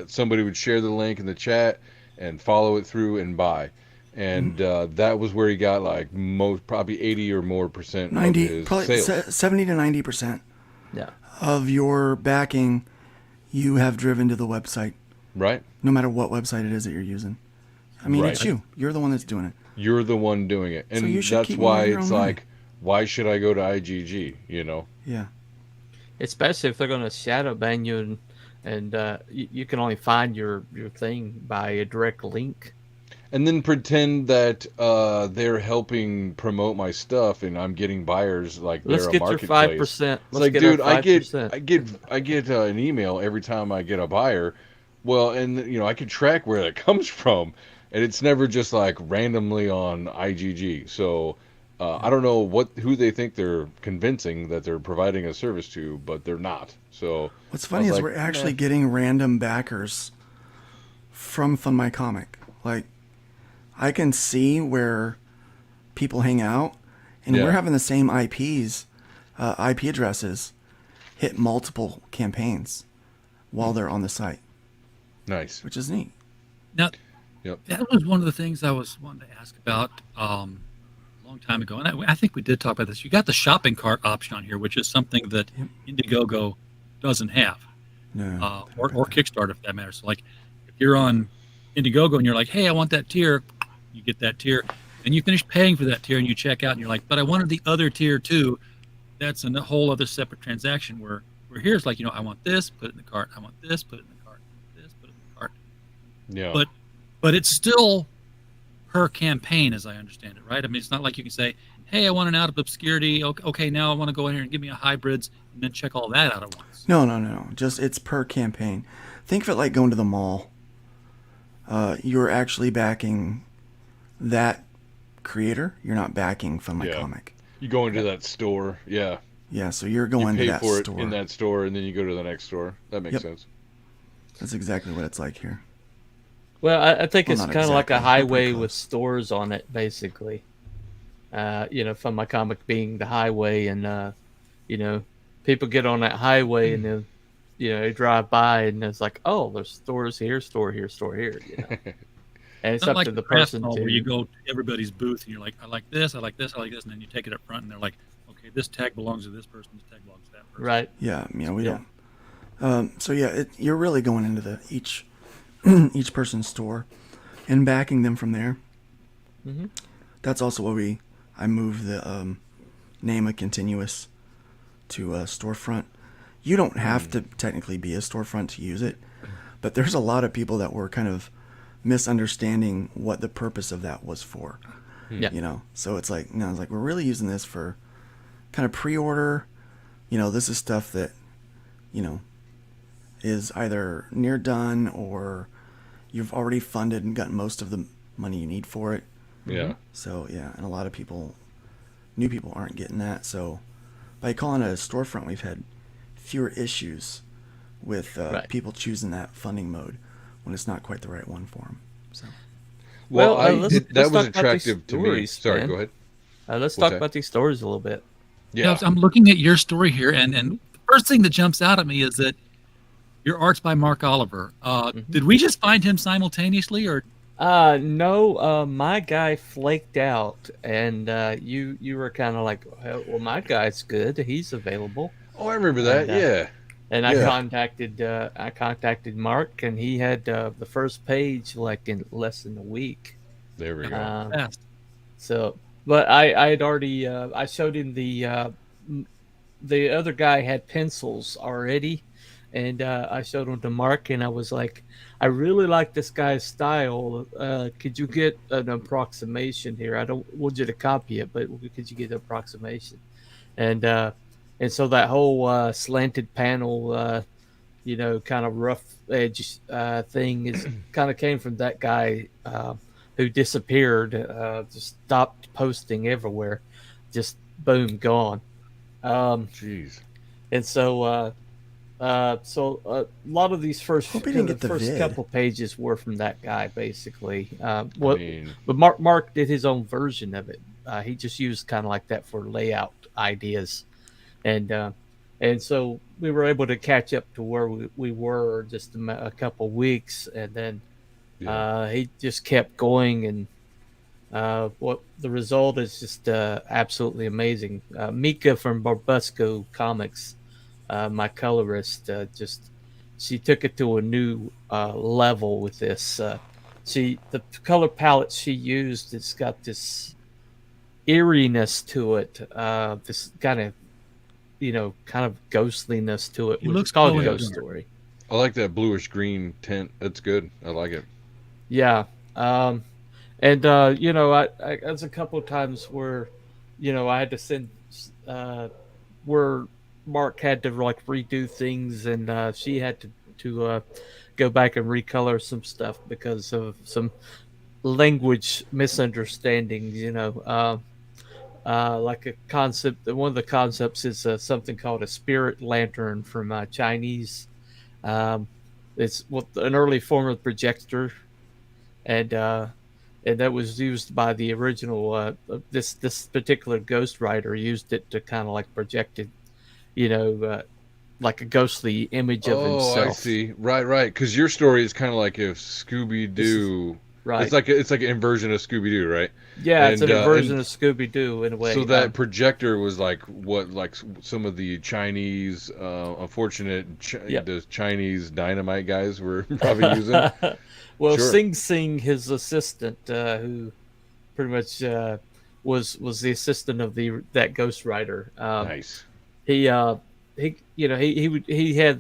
somebody would share the link in the chat and follow it through and buy. And that was where he got like probably 80 or more percent 90, of his probably sales. 70 to 90%. Yeah. Of your backing, you have driven to the website. Right. No matter what website it is that you're using. I mean, It's you. You're the one that's doing it. You're the one doing it. And so that's why it's like, why should I go to IGG, Yeah. Especially if they're going to shadow ban you and you can only find your thing by a direct link. And then pretend that they're helping promote my stuff, and I'm getting buyers like they're a marketplace. Let's get your 5%. It's like, dude, I get an email every time I get a buyer. Well, and I can track where that comes from, and it's never just like randomly on IGG. So I don't know who they think they're convincing that they're providing a service to, but they're not. So what's funny is we're actually getting random backers from Fun My Comic. Like, I can see where people hang out, and we're having the same IP addresses hit multiple campaigns while they're on the site. Nice. Which is neat. Now, that was one of the things I was wanting to ask about a long time ago, and I think we did talk about this. You got the shopping cart option on here, which is something that Indiegogo doesn't have, or Kickstarter, if that matters. So, like, if you're on Indiegogo and you're like, hey, I want that tier, you get that tier, and you finish paying for that tier and you check out and you're like, but I wanted the other tier too. That's a whole other separate transaction where here's like, I want this, put it in the cart. I want this, put it in the cart. This, put it in the cart. Yeah. But it's still per campaign, as I understand it, right? I mean, it's not like you can say, hey, I want an Out of Obscurity. Okay, now I want to go in here and give me a hybrids and then check all that out at once. No. Just it's per campaign. Think of it like going to the mall. You're actually backing that creator. You're not backing Fund My Comic. You go into that store, yeah. Yeah, so you're going to that store. You pay for it in that store, and then you go to the next store. That makes sense. That's exactly what it's like here. Well, I think it's kind of like a highway close. with stores on it, basically. Fund My Comic being the highway, and people get on that highway and then, they drive by and it's like, oh, there's stores here, store here, store here. And it's up like to the person where you go to everybody's booth and you're like, I like this, I like this, I like this, and then you take it up front and they're like, okay, this tag belongs to this person, this tag belongs to that person. Right. Yeah, we don't. You're really going into each person's store and backing them from there. Mm-hmm. That's also why I moved the name of Continuous to a storefront. You don't have to technically be a storefront to use it, but there's a lot of people that were kind of misunderstanding what the purpose of that was for. Yeah. So it's like, we're really using this for kind of pre-order. This is stuff that, is either near done or you've already funded and gotten most of the money you need for it. Yeah. So, and a lot of new people aren't getting that. So by calling it a storefront, we've had fewer issues with people choosing that funding mode when it's not quite the right one for them. So. That was attractive to me. Sorry, go ahead. Let's talk about these stories a little bit. Yeah. I'm looking at your story here, and the first thing that jumps out at me is that your art's by Mark Oliver. Did we just find him simultaneously, or? No, my guy flaked out, and you were kind of like, well, my guy's good. He's available. Oh, I remember that. Yeah. And I contacted Mark, and he had the first page like in less than a week. There we go. So, but I had already I showed him the other guy had pencils already, and I showed them to Mark, and I was like, I really like this guy's style. Could you get an approximation here? I don't want you to copy it, but could you get an approximation? And so that whole slanted panel, kind of rough edge thing is kind of came from that guy who disappeared, just stopped posting everywhere, just boom, gone. Jeez. And so a lot of these first couple pages were from that guy, basically. But Mark did his own version of it. He just used kind of like that for layout ideas. And so we were able to catch up to where we were just a couple weeks, and then he just kept going, and what the result is just absolutely amazing. Mika from Barbusco Comics, my colorist, she took it to a new level with this. The color palette she used, it's got this eeriness to it, this kind of ghostliness to it. It looks called cool. Ghost Story. I like that bluish green tint. That's good. I like it. Yeah. I there's a couple of times where, I had to send, where Mark had to like redo things, and she had to go back and recolor some stuff because of some language misunderstandings, like a concept. One of the concepts is something called a spirit lantern from Chinese. It's an early form of projector, and that was used by the original. This particular ghostwriter used it to kind of like project it, like a ghostly image of himself. Oh, I see. Right. Because your story is kind of like if Scooby-Doo. Right. It's like an inversion of Scooby-Doo, right? Yeah, it's an inversion of Scooby-Doo in a way. So that projector was like some of the Chinese, unfortunate the Chinese dynamite guys were probably using. Well, sure. Sing Sing, his assistant, who pretty much was the assistant of that ghostwriter. Nice. He had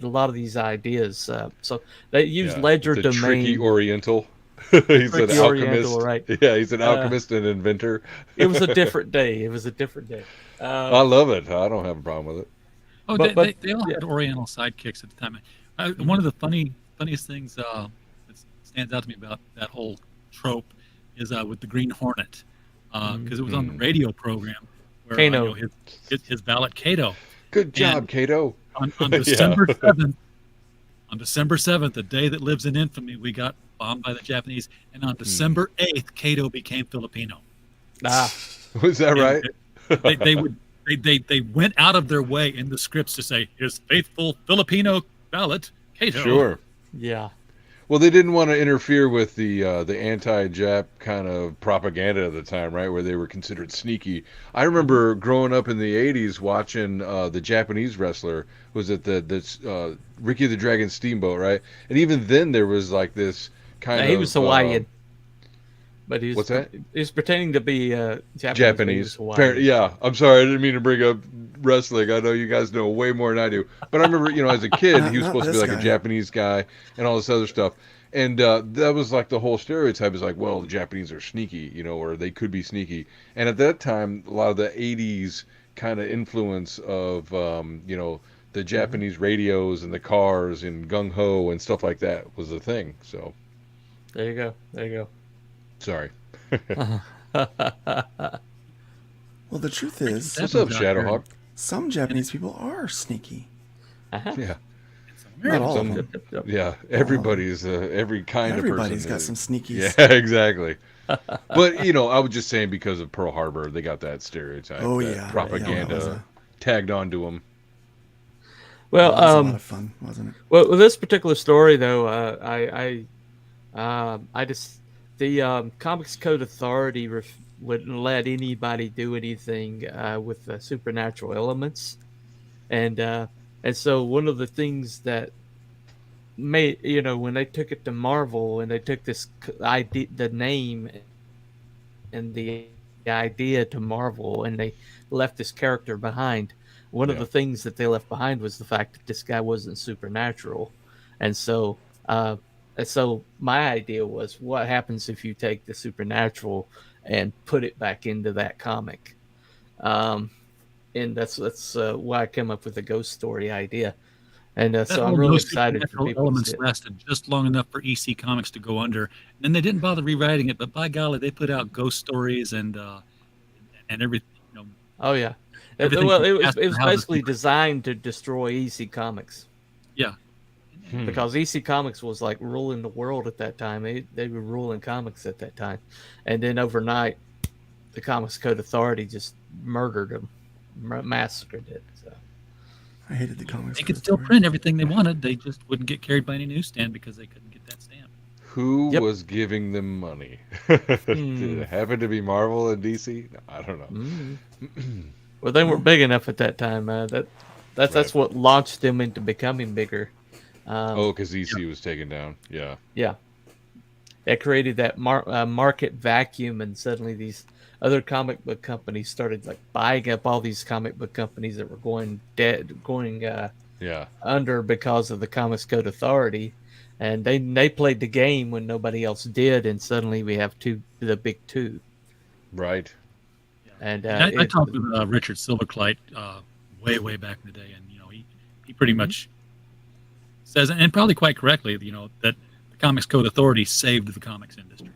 a lot of these ideas. So they used Ledger Domain. Tricky Oriental. He's an Ricky alchemist. Oriental, right? Yeah, he's an alchemist and inventor. It was a different day. It was a different day. I love it. I don't have a problem with it. Oh, they all had Oriental sidekicks at the time. One of the funniest things that stands out to me about that whole trope is with the Green Hornet, because it was on the radio program where Kano. His valet Kato. Good job, Kato. On December 7th, on December 7th, the day that lives in infamy, we got bombed by the Japanese, and on December 8th, Kato became Filipino. Was that right? They went out of their way in the scripts to say his faithful Filipino valet Kato. Sure. Yeah. Well, they didn't want to interfere with the anti-Jap kind of propaganda at the time, right? Where they were considered sneaky. I remember growing up in the '80s watching the Japanese wrestler. Was it the Ricky the Dragon Steamboat, right? And even then there was like this kind of. He was Hawaiian. But he's what's that? He's pretending to be Japanese. Yeah, I'm sorry, I didn't mean to bring up wrestling. I know you guys know way more than I do. But I remember, as a kid, he was supposed to be like a Japanese guy and all this other stuff. And that was like the whole stereotype is like, well, the Japanese are sneaky, or they could be sneaky. And at that time, a lot of the 80s kind of influence of, the Japanese radios and the cars and gung ho and stuff like that was a thing. So there you go. Sorry. Well, the truth is, what's up, Shadowhawk? Some Japanese people are sneaky. Yeah. Not all of them. Yeah, everybody's every kind of person. Everybody's got some sneakies. Yeah, exactly. But I was just saying because of Pearl Harbor, they got that stereotype. Oh that yeah, propaganda tagged onto them. Well, that was a lot of fun, wasn't it? Well, with this particular story, though, the Comics Code Authority wouldn't let anybody do anything with supernatural elements, and so one of the things that made when they took it to Marvel and they took this idea, the name, and the idea to Marvel, and they left this character behind. One of the things that they left behind was the fact that this guy wasn't supernatural, and so. So my idea was, what happens if you take the supernatural and put it back into that comic? And that's why I came up with the ghost story idea. And so I'm really excited for people. Elements lasted just long enough for EC Comics to go under, and then they didn't bother rewriting it. But by golly, they put out ghost stories and everything. Oh yeah. Well, it was basically designed to destroy EC Comics. Yeah. Because EC Comics was like ruling the world at that time. They were ruling comics at that time. And then overnight, the Comics Code Authority just murdered them, massacred it. So. I hated the comics. They could still print everything they wanted. They just wouldn't get carried by any newsstand because they couldn't get that stamp. Who was giving them money? Did it happen to be Marvel and DC? No, I don't know. Well, they weren't big enough at that time. That's what launched them into becoming bigger. Because EC was taken down. Yeah. Yeah. It created that market vacuum, and suddenly these other comic book companies started like buying up all these comic book companies that were going under because of the Comics Code Authority, and they played the game when nobody else did, and suddenly we have the big two. Right. And I talked with Richard Silverclight way back in the day, and he pretty much says, and probably quite correctly, that the Comics Code Authority saved the comics industry.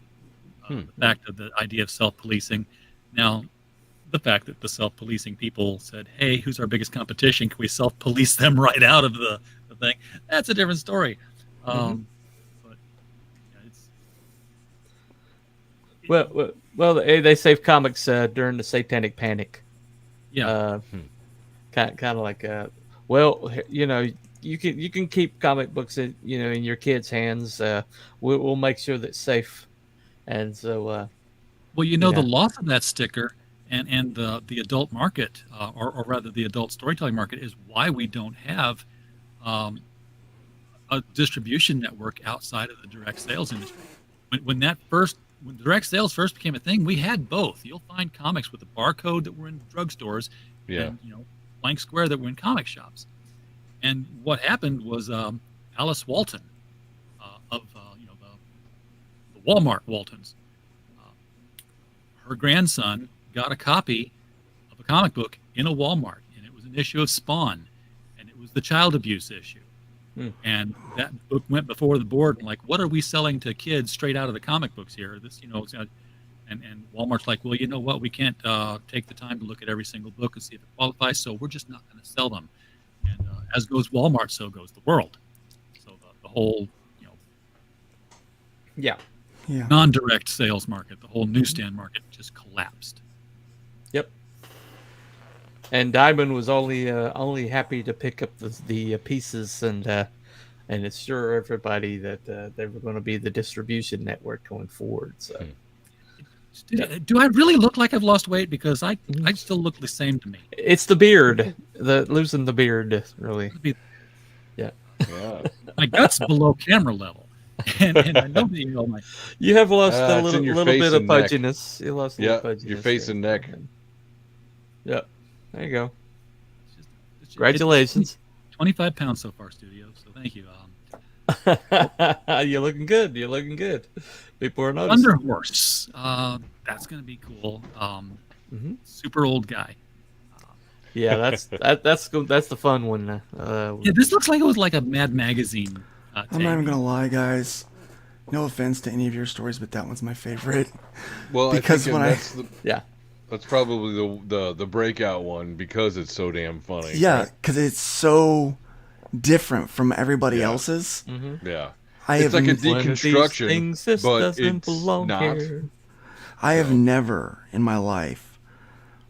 The fact of the idea of self-policing. Now, the fact that the self-policing people said, hey, who's our biggest competition? Can we self-police them right out of the thing? That's a different story. But well, they saved comics during the Satanic Panic. Yeah. Kind of like, you can keep comic books in your kids' hands. We'll make sure that's safe. And so, the loss of that sticker and the adult market, or rather the adult storytelling market, is why we don't have a distribution network outside of the direct sales industry. When direct sales first became a thing, we had both. You'll find comics with a barcode that were in drugstores, and blank square that were in comic shops. And what happened was Alice Walton of the Walmart Waltons. Her grandson got a copy of a comic book in a Walmart, and it was an issue of Spawn, and it was the child abuse issue. And that book went before the board, and like, what are we selling to kids straight out of the comic books here? This, and Walmart's like, well, you know what? We can't take the time to look at every single book and see if it qualifies, so we're just not going to sell them. And as goes Walmart, so goes the world. So the whole, non-direct sales market, the whole newsstand market just collapsed. Yep. And Diamond was only happy to pick up the pieces and assure everybody that they were going to be the distribution network going forward. So, do I really look like I've lost weight? Because I still look the same to me. It's the beard, losing the beard, really. Yeah. My gut's below camera level, and I know that you have lost a little bit of pudginess. You lost a little pudginess. Your face and neck. Yep. There you go. Congratulations. 25 pounds so far, studio. So thank you. You're looking good. You're looking good. People are noticing. Thunder Horse. That's going to be cool. Super old guy. Yeah, that's the fun one. This looks like it was like a Mad Magazine. I'm not even gonna lie, guys. No offense to any of your stories, but that one's my favorite. Well, because that's probably the breakout one because it's so damn funny. Yeah, because it's so different from everybody else's. Yeah, it's like a deconstruction, but it's not. I have never in my life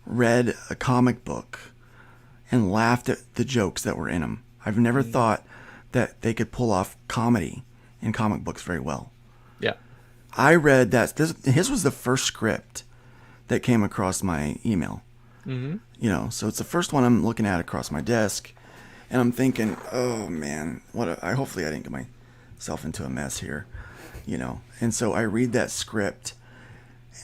read a comic book and laughed at the jokes that were in them. I've never thought that they could pull off comedy in comic books very well. Yeah, I read that his was the first script that came across my email. So it's the first one I'm looking at across my desk, and I'm thinking, oh man, hopefully I didn't get myself into a mess here, And so I read that script,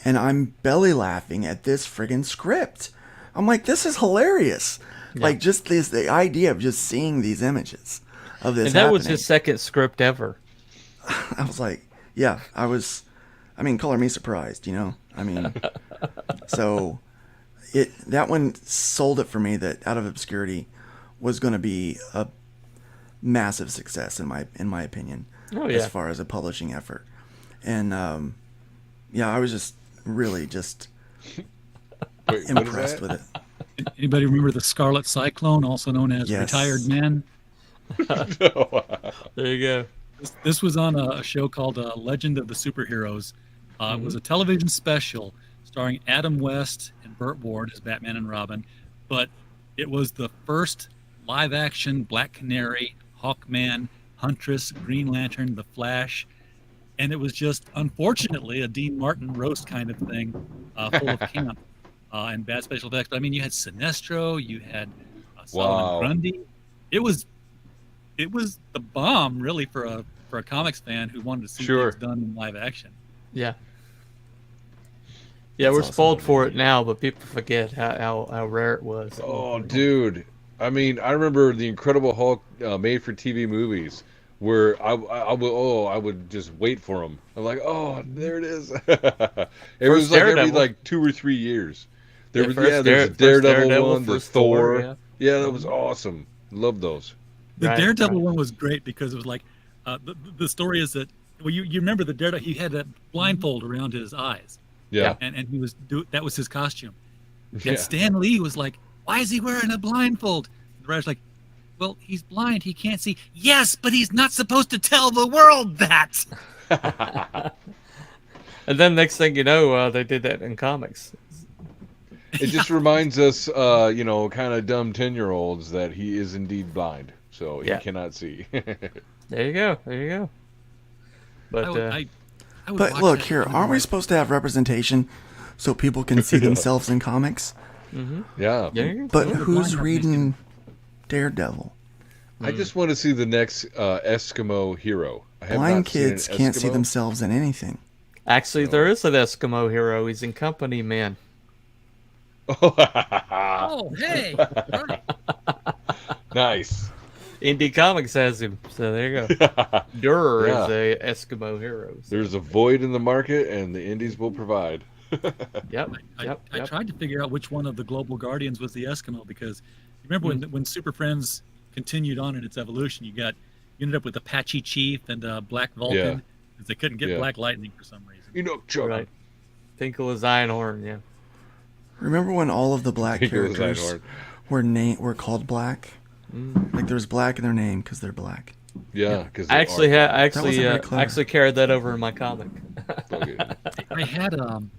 and I'm belly laughing at this friggin' script. I'm like, this is hilarious. Yeah. Like just the idea of just seeing these images of this. And that was his second script ever. I was like, color me surprised, So that one sold it for me that Out of Obscurity was going to be a massive success in my opinion, as far as a publishing effort. And I was just really impressed with it. Anybody remember the Scarlet Cyclone, also known as Retired Man? There you go. This was on a show called Legend of the Superheroes. It was a television special starring Adam West and Burt Ward as Batman and Robin, but it was the first live-action Black Canary, Hawkman, Huntress, Green Lantern, The Flash, and it was just, unfortunately, a Dean Martin roast kind of thing, full of camp and bad special effects. But I mean, you had Sinestro, you had Solomon Grundy. It was the bomb, really, for a comics fan who wanted to see things done in live action. Yeah. Yeah, we're spoiled for it now, but people forget how rare it was. Oh, dude. I mean, I remember the Incredible Hulk made-for-TV movies where I would just wait for them. I'm like, oh, there it is. It was like every 2 or 3 years. There's a Daredevil one, the Thor. Yeah, that was awesome. Love those. The Daredevil one was great because it was like, the story is that, well, you remember the Daredevil, he had a blindfold around his eyes. Yeah. And he was that was his costume. And Stan Lee was like, why is he wearing a blindfold? And the writer's like, well, he's blind, he can't see. Yes, but he's not supposed to tell the world that. And then next thing you know, they did that in comics. It just reminds us, kind of dumb 10-year-olds that he is indeed blind, so he cannot see. There you go. But but look here, aren't we supposed to have representation so people can see themselves in comics? Yeah. But who's reading Daredevil? I just want to see the next Eskimo hero. Blind kids can't see themselves in anything. Actually, there is an Eskimo hero. He's in Company Man. Oh, hey! Right. Nice. Indie Comics has him, so there you go. Durer is a Eskimo hero. So. There's a void in the market, and the indies will provide. I tried to figure out which one of the Global Guardians was the Eskimo, because you remember when Super Friends continued on in its evolution, you ended up with Apache Chief and Black Vulcan, because they couldn't get Black Lightning for some reason. Right. Tinkle was Einhorn, yeah. Remember when all of the black characters were called Black? Like there was black in their name because they're black. Yeah, because I actually carried that over in my comic. I had an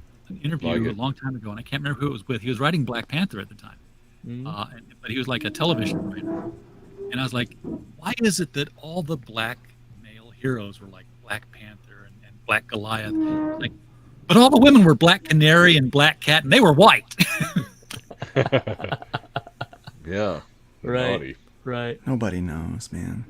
interview a long time ago, and I can't remember who it was with. He was writing Black Panther at the time, but he was like a television writer. And I was like, why is it that all the black male heroes were like Black Panther and Black Goliath? Like, but all the women were Black Canary and Black Cat, and they were white. Yeah. Right. Naughty. Right. Nobody knows, man.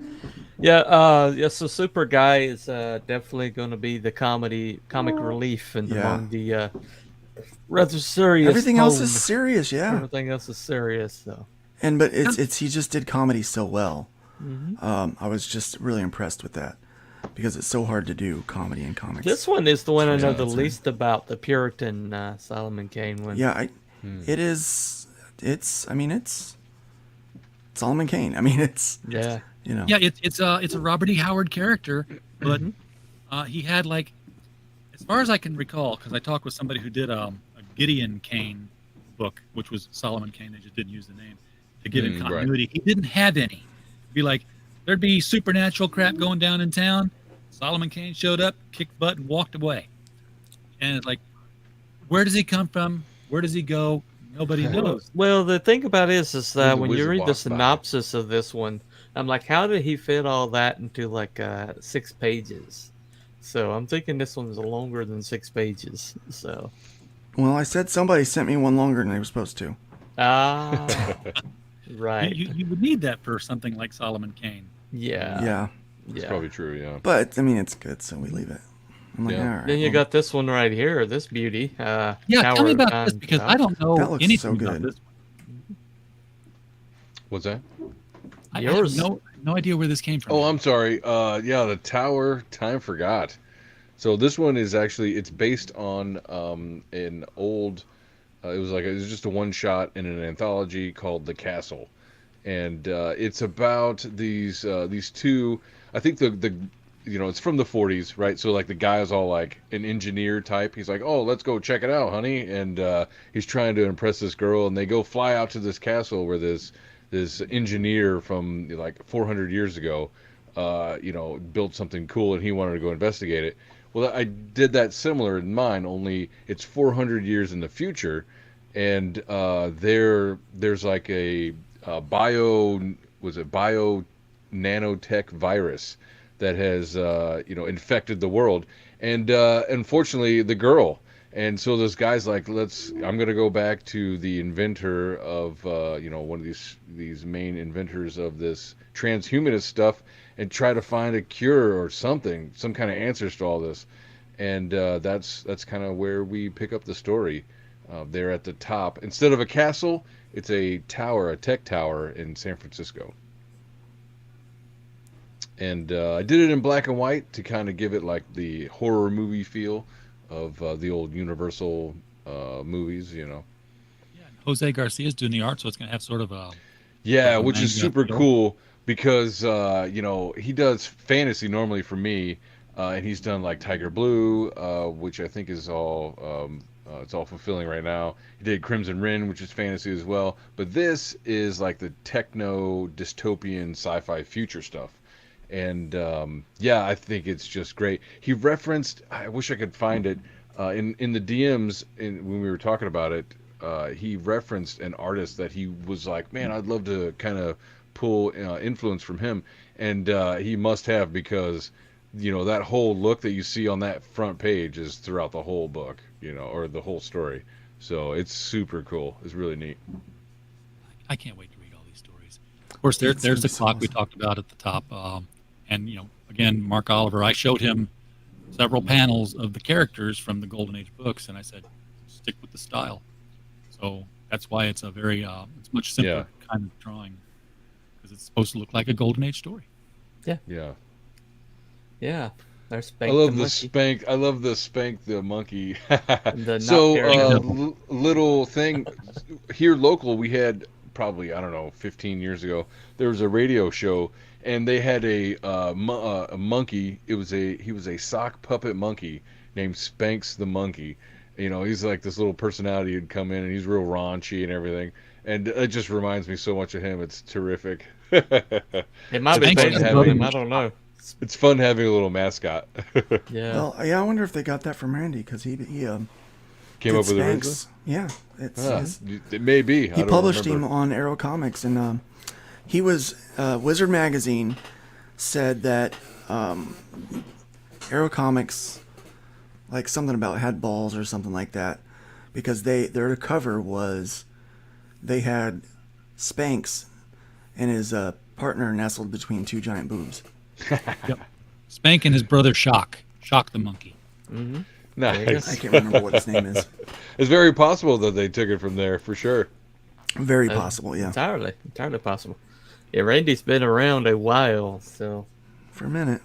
Yeah. So Super Guy is definitely going to be the comic relief and among the rather serious. Everything else is serious. Yeah. Everything else is serious, though. But it's he just did comedy so well. I was just really impressed with that because it's so hard to do comedy in comics. This one is the one I know the least about, the Puritan Solomon Kane one. Yeah, it is. It's Solomon Kane. I mean, it's Yeah, it's a Robert E. Howard character, but he had, like, as far as I can recall, because I talked with somebody who did a Gideon Kane book, which was Solomon Kane. They just didn't use the name to get in continuity. Right. He didn't have any. It'd be like there'd be supernatural crap going down in town. Solomon Kane showed up, kicked butt, and walked away. And it's like, where does he come from? Where does he go? Nobody knows. Well, the thing about it is that when you read the synopsis of this one, I'm like, how did he fit all that into like 6 pages? So I'm thinking this one's longer than 6 pages. So. Well, I said somebody sent me one longer than they were supposed to. Ah, right. You would need that for something like Solomon Kane. Yeah. It's probably true, yeah. But, I mean, it's good, so we leave it. I'm like, all right. Then you got this one right here, this beauty. Tell me about this, because I don't know anything about this one. What's that? I have no idea where this came from. Oh, I'm sorry. The Tower, Time Forgot. So this one is actually, it's based on an old, it was just a one shot in an anthology called The Castle. And it's about these two, I think it's from the 40s, right? So like the guy is all like an engineer type. He's like, oh, let's go check it out, honey. And he's trying to impress this girl, and they go fly out to this castle where this engineer from like 400 years ago, built something cool, and he wanted to go investigate it. Well, I did that similar in mine, only it's 400 years in the future, and there's like a bio nanotech virus that has infected the world, and unfortunately the girl. And so this guy's like, I'm gonna go back to the inventor of one of these main inventors of this transhumanist stuff and try to find a cure or something, some kind of answers to all this. And that's kind of where we pick up the story. There at the top, instead of a castle, it's a tower, a tech tower in San Francisco. And I did it in black and white to kind of give it like the horror movie feel of the old Universal movies, Yeah, Jose Garcia's doing the art, so it's going to have sort of a... Yeah, which is super cool because, he does fantasy normally for me, and he's done like Tiger Blue, which I think is all... it's all fulfilling right now. He did Crimson Rin, which is fantasy as well. But this is like the techno dystopian sci-fi future stuff. And I think it's just great. He referenced, I wish I could find it, in the DMs when we were talking about it, he referenced an artist that he was like, man, I'd love to kind of pull influence from him. And he must have, because, that whole look that you see on that front page is throughout the whole book, or the whole story. So it's super cool. It's really neat. I can't wait to read all these stories. Of course, there's the clock we talked about at the top. And, again, Mark Oliver, I showed him several panels of the characters from the Golden Age books, and I said, stick with the style. So that's why it's a very, it's much simpler kind of drawing, because it's supposed to look like a Golden Age story. Yeah. Yeah. There's I Spank love the the monkey. Spank. I love the Spank the monkey. The So, not very little thing here local, we had probably, I don't know, 15 years ago. There was a radio show, and they had a monkey. He was a sock puppet monkey named Spanks the monkey. You know, he's like this little personality who'd come in, and he's real raunchy and everything. And it just reminds me so much of him. It's terrific. It might be Spank based is on above him. him. I don't know. It's fun having a little mascot. Yeah. Well, yeah, I wonder if they got that from Randy because he Came did up with it originally? Spanx. Yeah, it's It may be. I he don't published remember. him on Arrow Comics, and he was Wizard Magazine said that Arrow Comics, like something about had balls or something like that, because their cover was they had Spanx and his partner nestled between two giant boobs. Yep. Spank and his brother Shock the monkey. Nice. I can't remember what his name is. It's very possible that they took it from there for sure. Very possible, yeah. Entirely possible. Yeah, Randy's been around a while, so For a minute.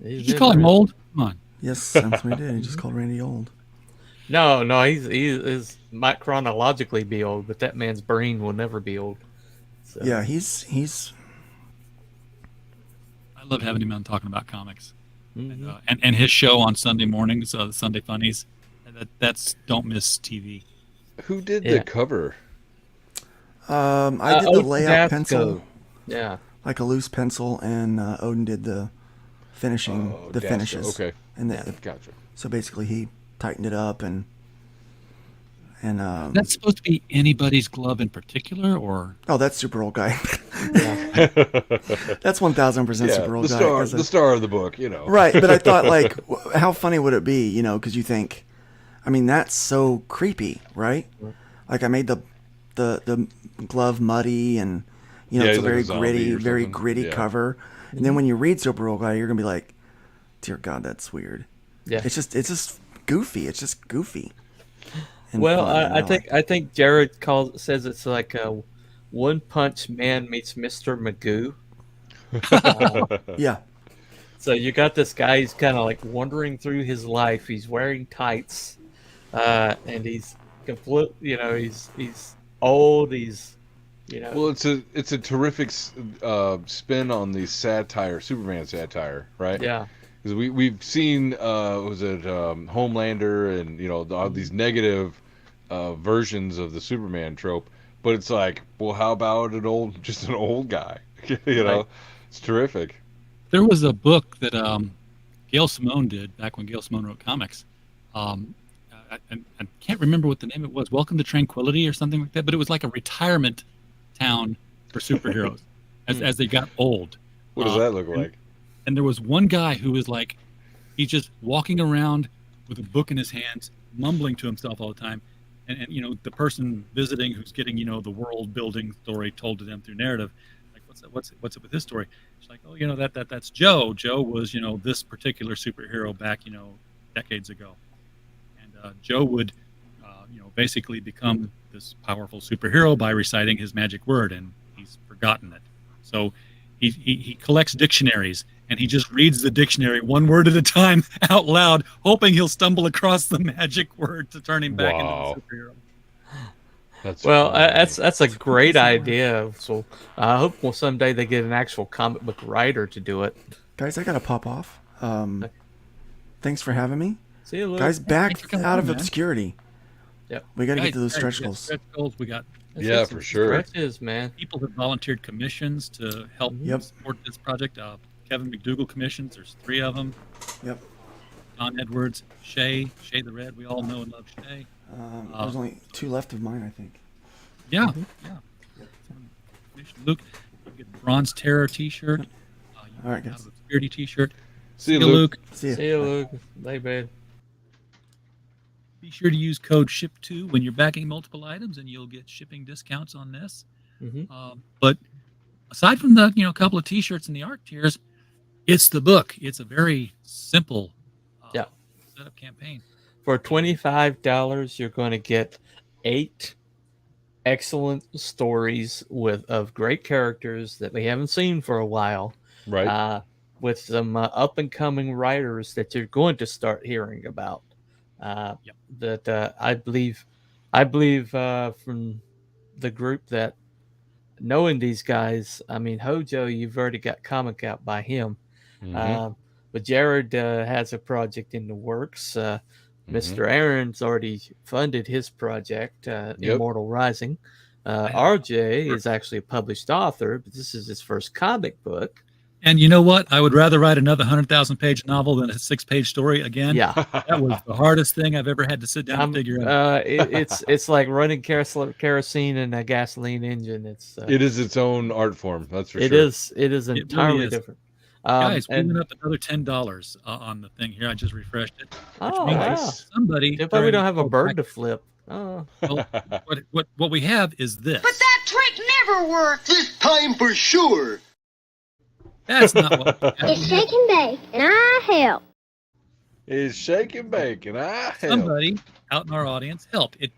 he's Did you been call him around. old? Come on. Yes, that's what he did. He just called Randy old. No, he is might chronologically be old, but that man's brain will never be old. So. Yeah, he's I love having him on talking about comics. And his show on Sunday mornings, Sunday Funnies. That's Don't Miss TV. Who did Yeah. the cover? I did the layout pencil, Yeah. like a loose pencil, and Odin did the finishing, the Gotcha. finishes. Okay. And Gotcha. so basically he tightened it up and That's supposed to be anybody's glove in particular, or oh, that's super old guy. That's 1000% super old guy. The star of the book, you know. Right, but I thought like, how funny would it be, you know? Because you think, I mean, that's so creepy, right? Like I made the glove muddy, and you know, Yeah, it's a he's like very a zombie or very something. gritty Yeah. cover. And then when you read Super Old Guy, you're gonna be like, dear God, that's weird. Yeah. It's just goofy. It's just goofy. And Well, fun, and I think Jared says it's like a One Punch Man meets Mr. Magoo. yeah. So you got this guy. He's kind of like wandering through his life. He's wearing tights, and he's complete. You know, he's old. He's, you know. Well, it's a terrific spin on the satire, Superman satire, right? Yeah. Because we've seen was it Homelander and you know all these negative versions of the Superman trope, but it's like, well, how about an old guy? You know, Right. It's terrific. there was a book that Gail Simone did back when Gail Simone wrote comics. I can't remember what the name it was. Welcome to Tranquility or something like that. But it was like a retirement town for superheroes as they got old. What does that look like? And there was one guy who was like, he's just walking around with a book in his hands, mumbling to himself all the time. And you know, the person visiting who's getting, you know, the world building story told to them through narrative, like, what's it with this story? It's like, oh, you know, that's Joe. Joe was, you know, this particular superhero back, you know, decades ago. And Joe would, you know, basically become this powerful superhero by reciting his magic word, and he's forgotten it. So he collects dictionaries, and he just reads the dictionary one word at a time out loud, hoping he'll stumble across the magic word to turn him back into the superhero. That's Well, funny. that's a great idea. So I hope someday they get an actual comic book writer to do it. Guys, I gotta pop off. Thanks for having me. See you, Luke. Guys, back for coming out on, of man. obscurity. Yep. We gotta get Guys, to those guys, stretch we got goals. stretch goals. We got Yeah, for sure. Stretches, man. people have volunteered commissions to help Yep. support this project. Kevin McDougall commissions. There's 3 of them. Yep. Don Edwards, Shay the Red. We all know and love Shay. There's only 2 left of mine, I think. Yeah, yeah. Luke, you get a Bronze Terror T-shirt. All right, guys. Obsurity T-shirt. See you, Luke. See ya. See you, Luke. Bye, man. Be sure to use code SHIP2 when you're backing multiple items, and you'll get shipping discounts on this. But aside from the couple of T-shirts and the art tiers, it's the book. It's a very simple setup campaign. For $25, you're going to get 8 excellent stories of great characters that we haven't seen for a while. Right. With some up and coming writers that you're going to start hearing about. That I believe from the group that knowing these guys. I mean, Hojo, you've already got comic out by him, but Jared has a project in the works. Mr. Aaron's already funded his project, Immortal Rising. RJ is actually a published author, but this is his first comic book. And you know what? I would rather write another 100,000-page novel than a 6-page story again. Yeah, that was the hardest thing I've ever had to sit down and figure out. It's like running kerosene in a gasoline engine. It is its own art form. That's for sure. It is entirely really different. Guys, we went up another $10 on the thing here. I just refreshed it. Oh, wow. Somebody. But we don't have a bird to flip. Oh. Well, what we have is this. But that trick never worked. This time for sure. That's not what we have. It's shake and bake, and I help. It's shake and bake, and I help. Somebody out in our audience help. It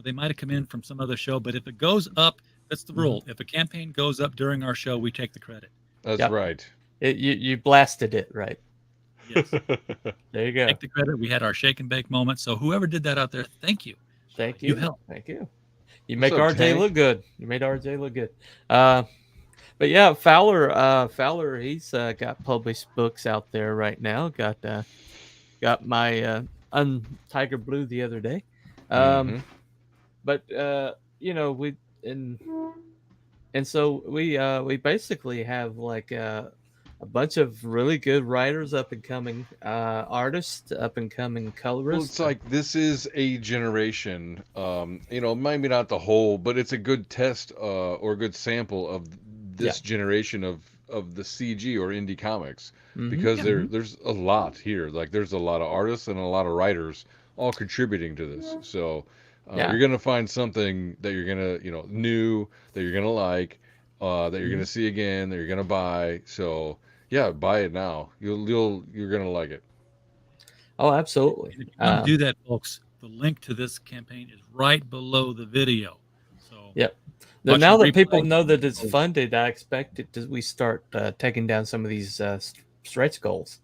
they might have come in from some other show, but if it goes up, that's the rule. If a campaign goes up during our show, we take the credit. That's right. You blasted it right. Yes. There you go. Take the credit. We had our shake and bake moment. So whoever did that out there, thank you. Thank you. You helped. Thank you. You make RJ look good. You made RJ look good. But yeah, Fowler, he's got published books out there right now. Got my Tiger Blue the other day. But so we basically have like a bunch of really good writers, up and coming artists, up and coming colorists. Well, it's like this is a generation. Maybe not the whole, but it's a good test or a good sample of this generation of the CG or indie comics, because there's a lot here. Like there's a lot of artists and a lot of writers all contributing to this. So you're gonna find something that you're gonna new, that you're gonna like, that you're gonna see again, that you're gonna buy. So yeah, buy it now. You're gonna like it. Oh, absolutely. And if you want to do that, folks, the link to this campaign is right below the video. So yep. Now that people know that it's funded, I expect we start taking down some of these stretch goals,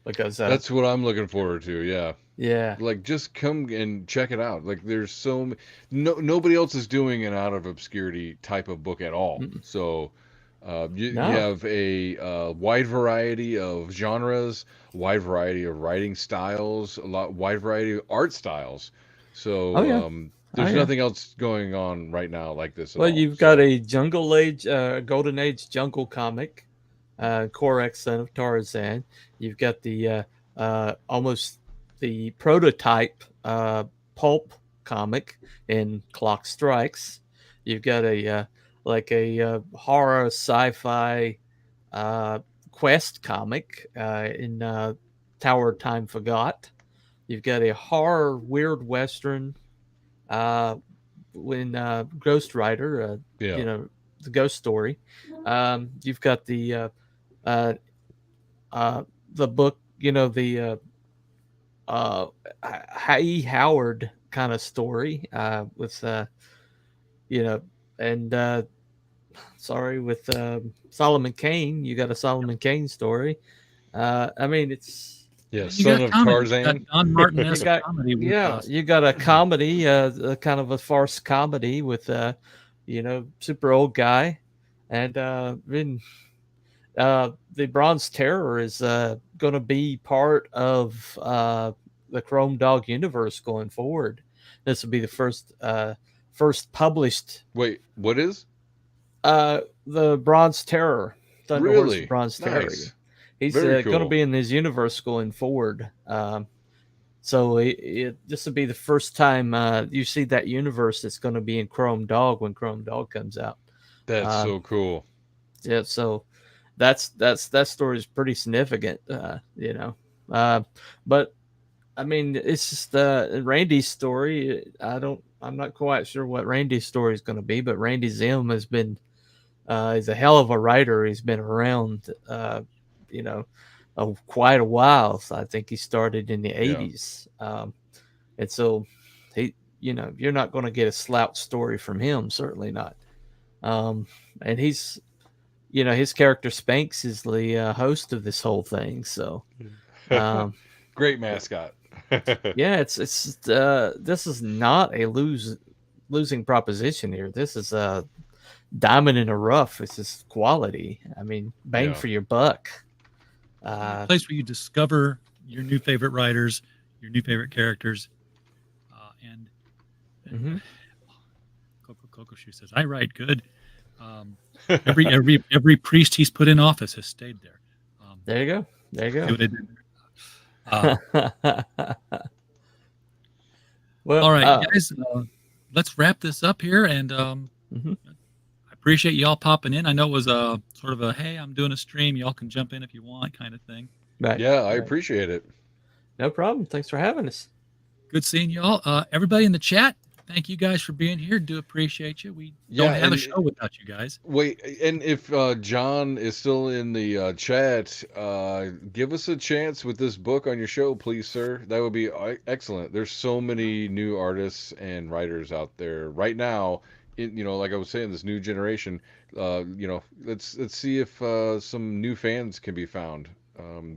because that's what I'm looking forward to. Yeah. Yeah. Like, just come and check it out. Like, there's nobody else is doing an Out of Obscurity type of book at all. So you have a wide variety of genres, wide variety of writing styles, wide variety of art styles. So there's nothing else going on right now like this at all. You've got a Jungle Age, Golden Age jungle comic, Korax, son of Tarzan. You've got the almost the prototype pulp comic in Clock Strikes. You've got a horror sci-fi quest comic in Tower of Time Forgot. You've got a horror weird western when Ghost Rider, the ghost story. You've got the book, the E. Howard kind of story with with Solomon Kane. You got a Solomon Kane story. I mean, it's Son of Tarzan. Don Martin-esque comedy. You got a comedy, kind of a farce comedy with super old guy, and then the Bronze Terror is going to be part of the Chrome Dog universe going forward. This will be the first published. Wait, what is? The Bronze Terror. Really? Bronze Terror. Nice. He's going to be in his universe going forward. So this will be the first time you see that universe that's going to be in Chrome Dog when Chrome Dog comes out. That's so cool. Yeah, so that story is pretty significant, but I mean, it's just Randy's story. I'm not quite sure what Randy's story is going to be, but Randy Zim has been is a hell of a writer. He's been around quite a while. So I think he started in the 80s, and so you're not going to get a slouch story from him. Certainly not. And he's, his character Spanx is the host of this whole thing. So, great mascot. yeah, it's this is not a losing proposition here. This is a diamond in the rough. This is quality. I mean, bang for your buck. A place where you discover your new favorite writers, your new favorite characters, and Coco Shoe says, "I write good." Every priest he's put in office has stayed there. There you go. There you go. See what I did? Well, all right, guys, let's wrap this up here. And I appreciate y'all popping in. I know it was a sort of a, hey, I'm doing a stream. Y'all can jump in if you want kind of thing. Right. Yeah, I appreciate it. No problem. Thanks for having us. Good seeing y'all. Everybody in the chat, thank you guys for being here. Do appreciate you. We don't have a show without you guys. Wait, and if John is still in the chat, give us a chance with this book on your show, please, sir. That would be excellent. There's so many new artists and writers out there right now. Like I was saying, this new generation. Let's see if some new fans can be found.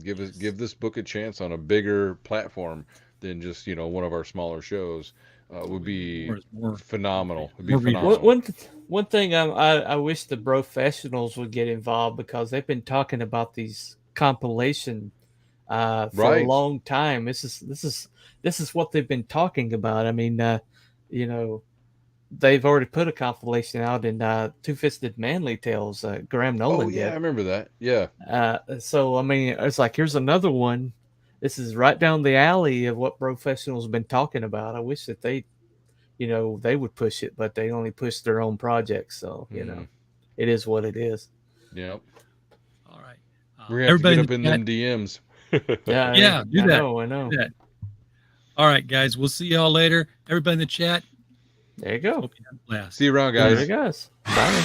Give this book a chance on a bigger platform than just one of our smaller shows. Would be phenomenal. Would be phenomenal. One thing I wish the professionals would get involved, because they've been talking about these compilation for a long time. This is what they've been talking about. I mean, they've already put a compilation out in Two-Fisted Manly Tales. Graham Nolan did. I remember that. Yeah. So I mean, it's like, here's another one. This is right down the alley of what professionals have been talking about. I wish that they would push it, but they only push their own projects. So, it is what it is. Yep. All right. We're going to have to get up in them DMs. Yeah, do that. I know. Do that. All right, guys. We'll see y'all later. Everybody in the chat. There you go. Hope you have a blast. See you around, guys. There you guys. Bye.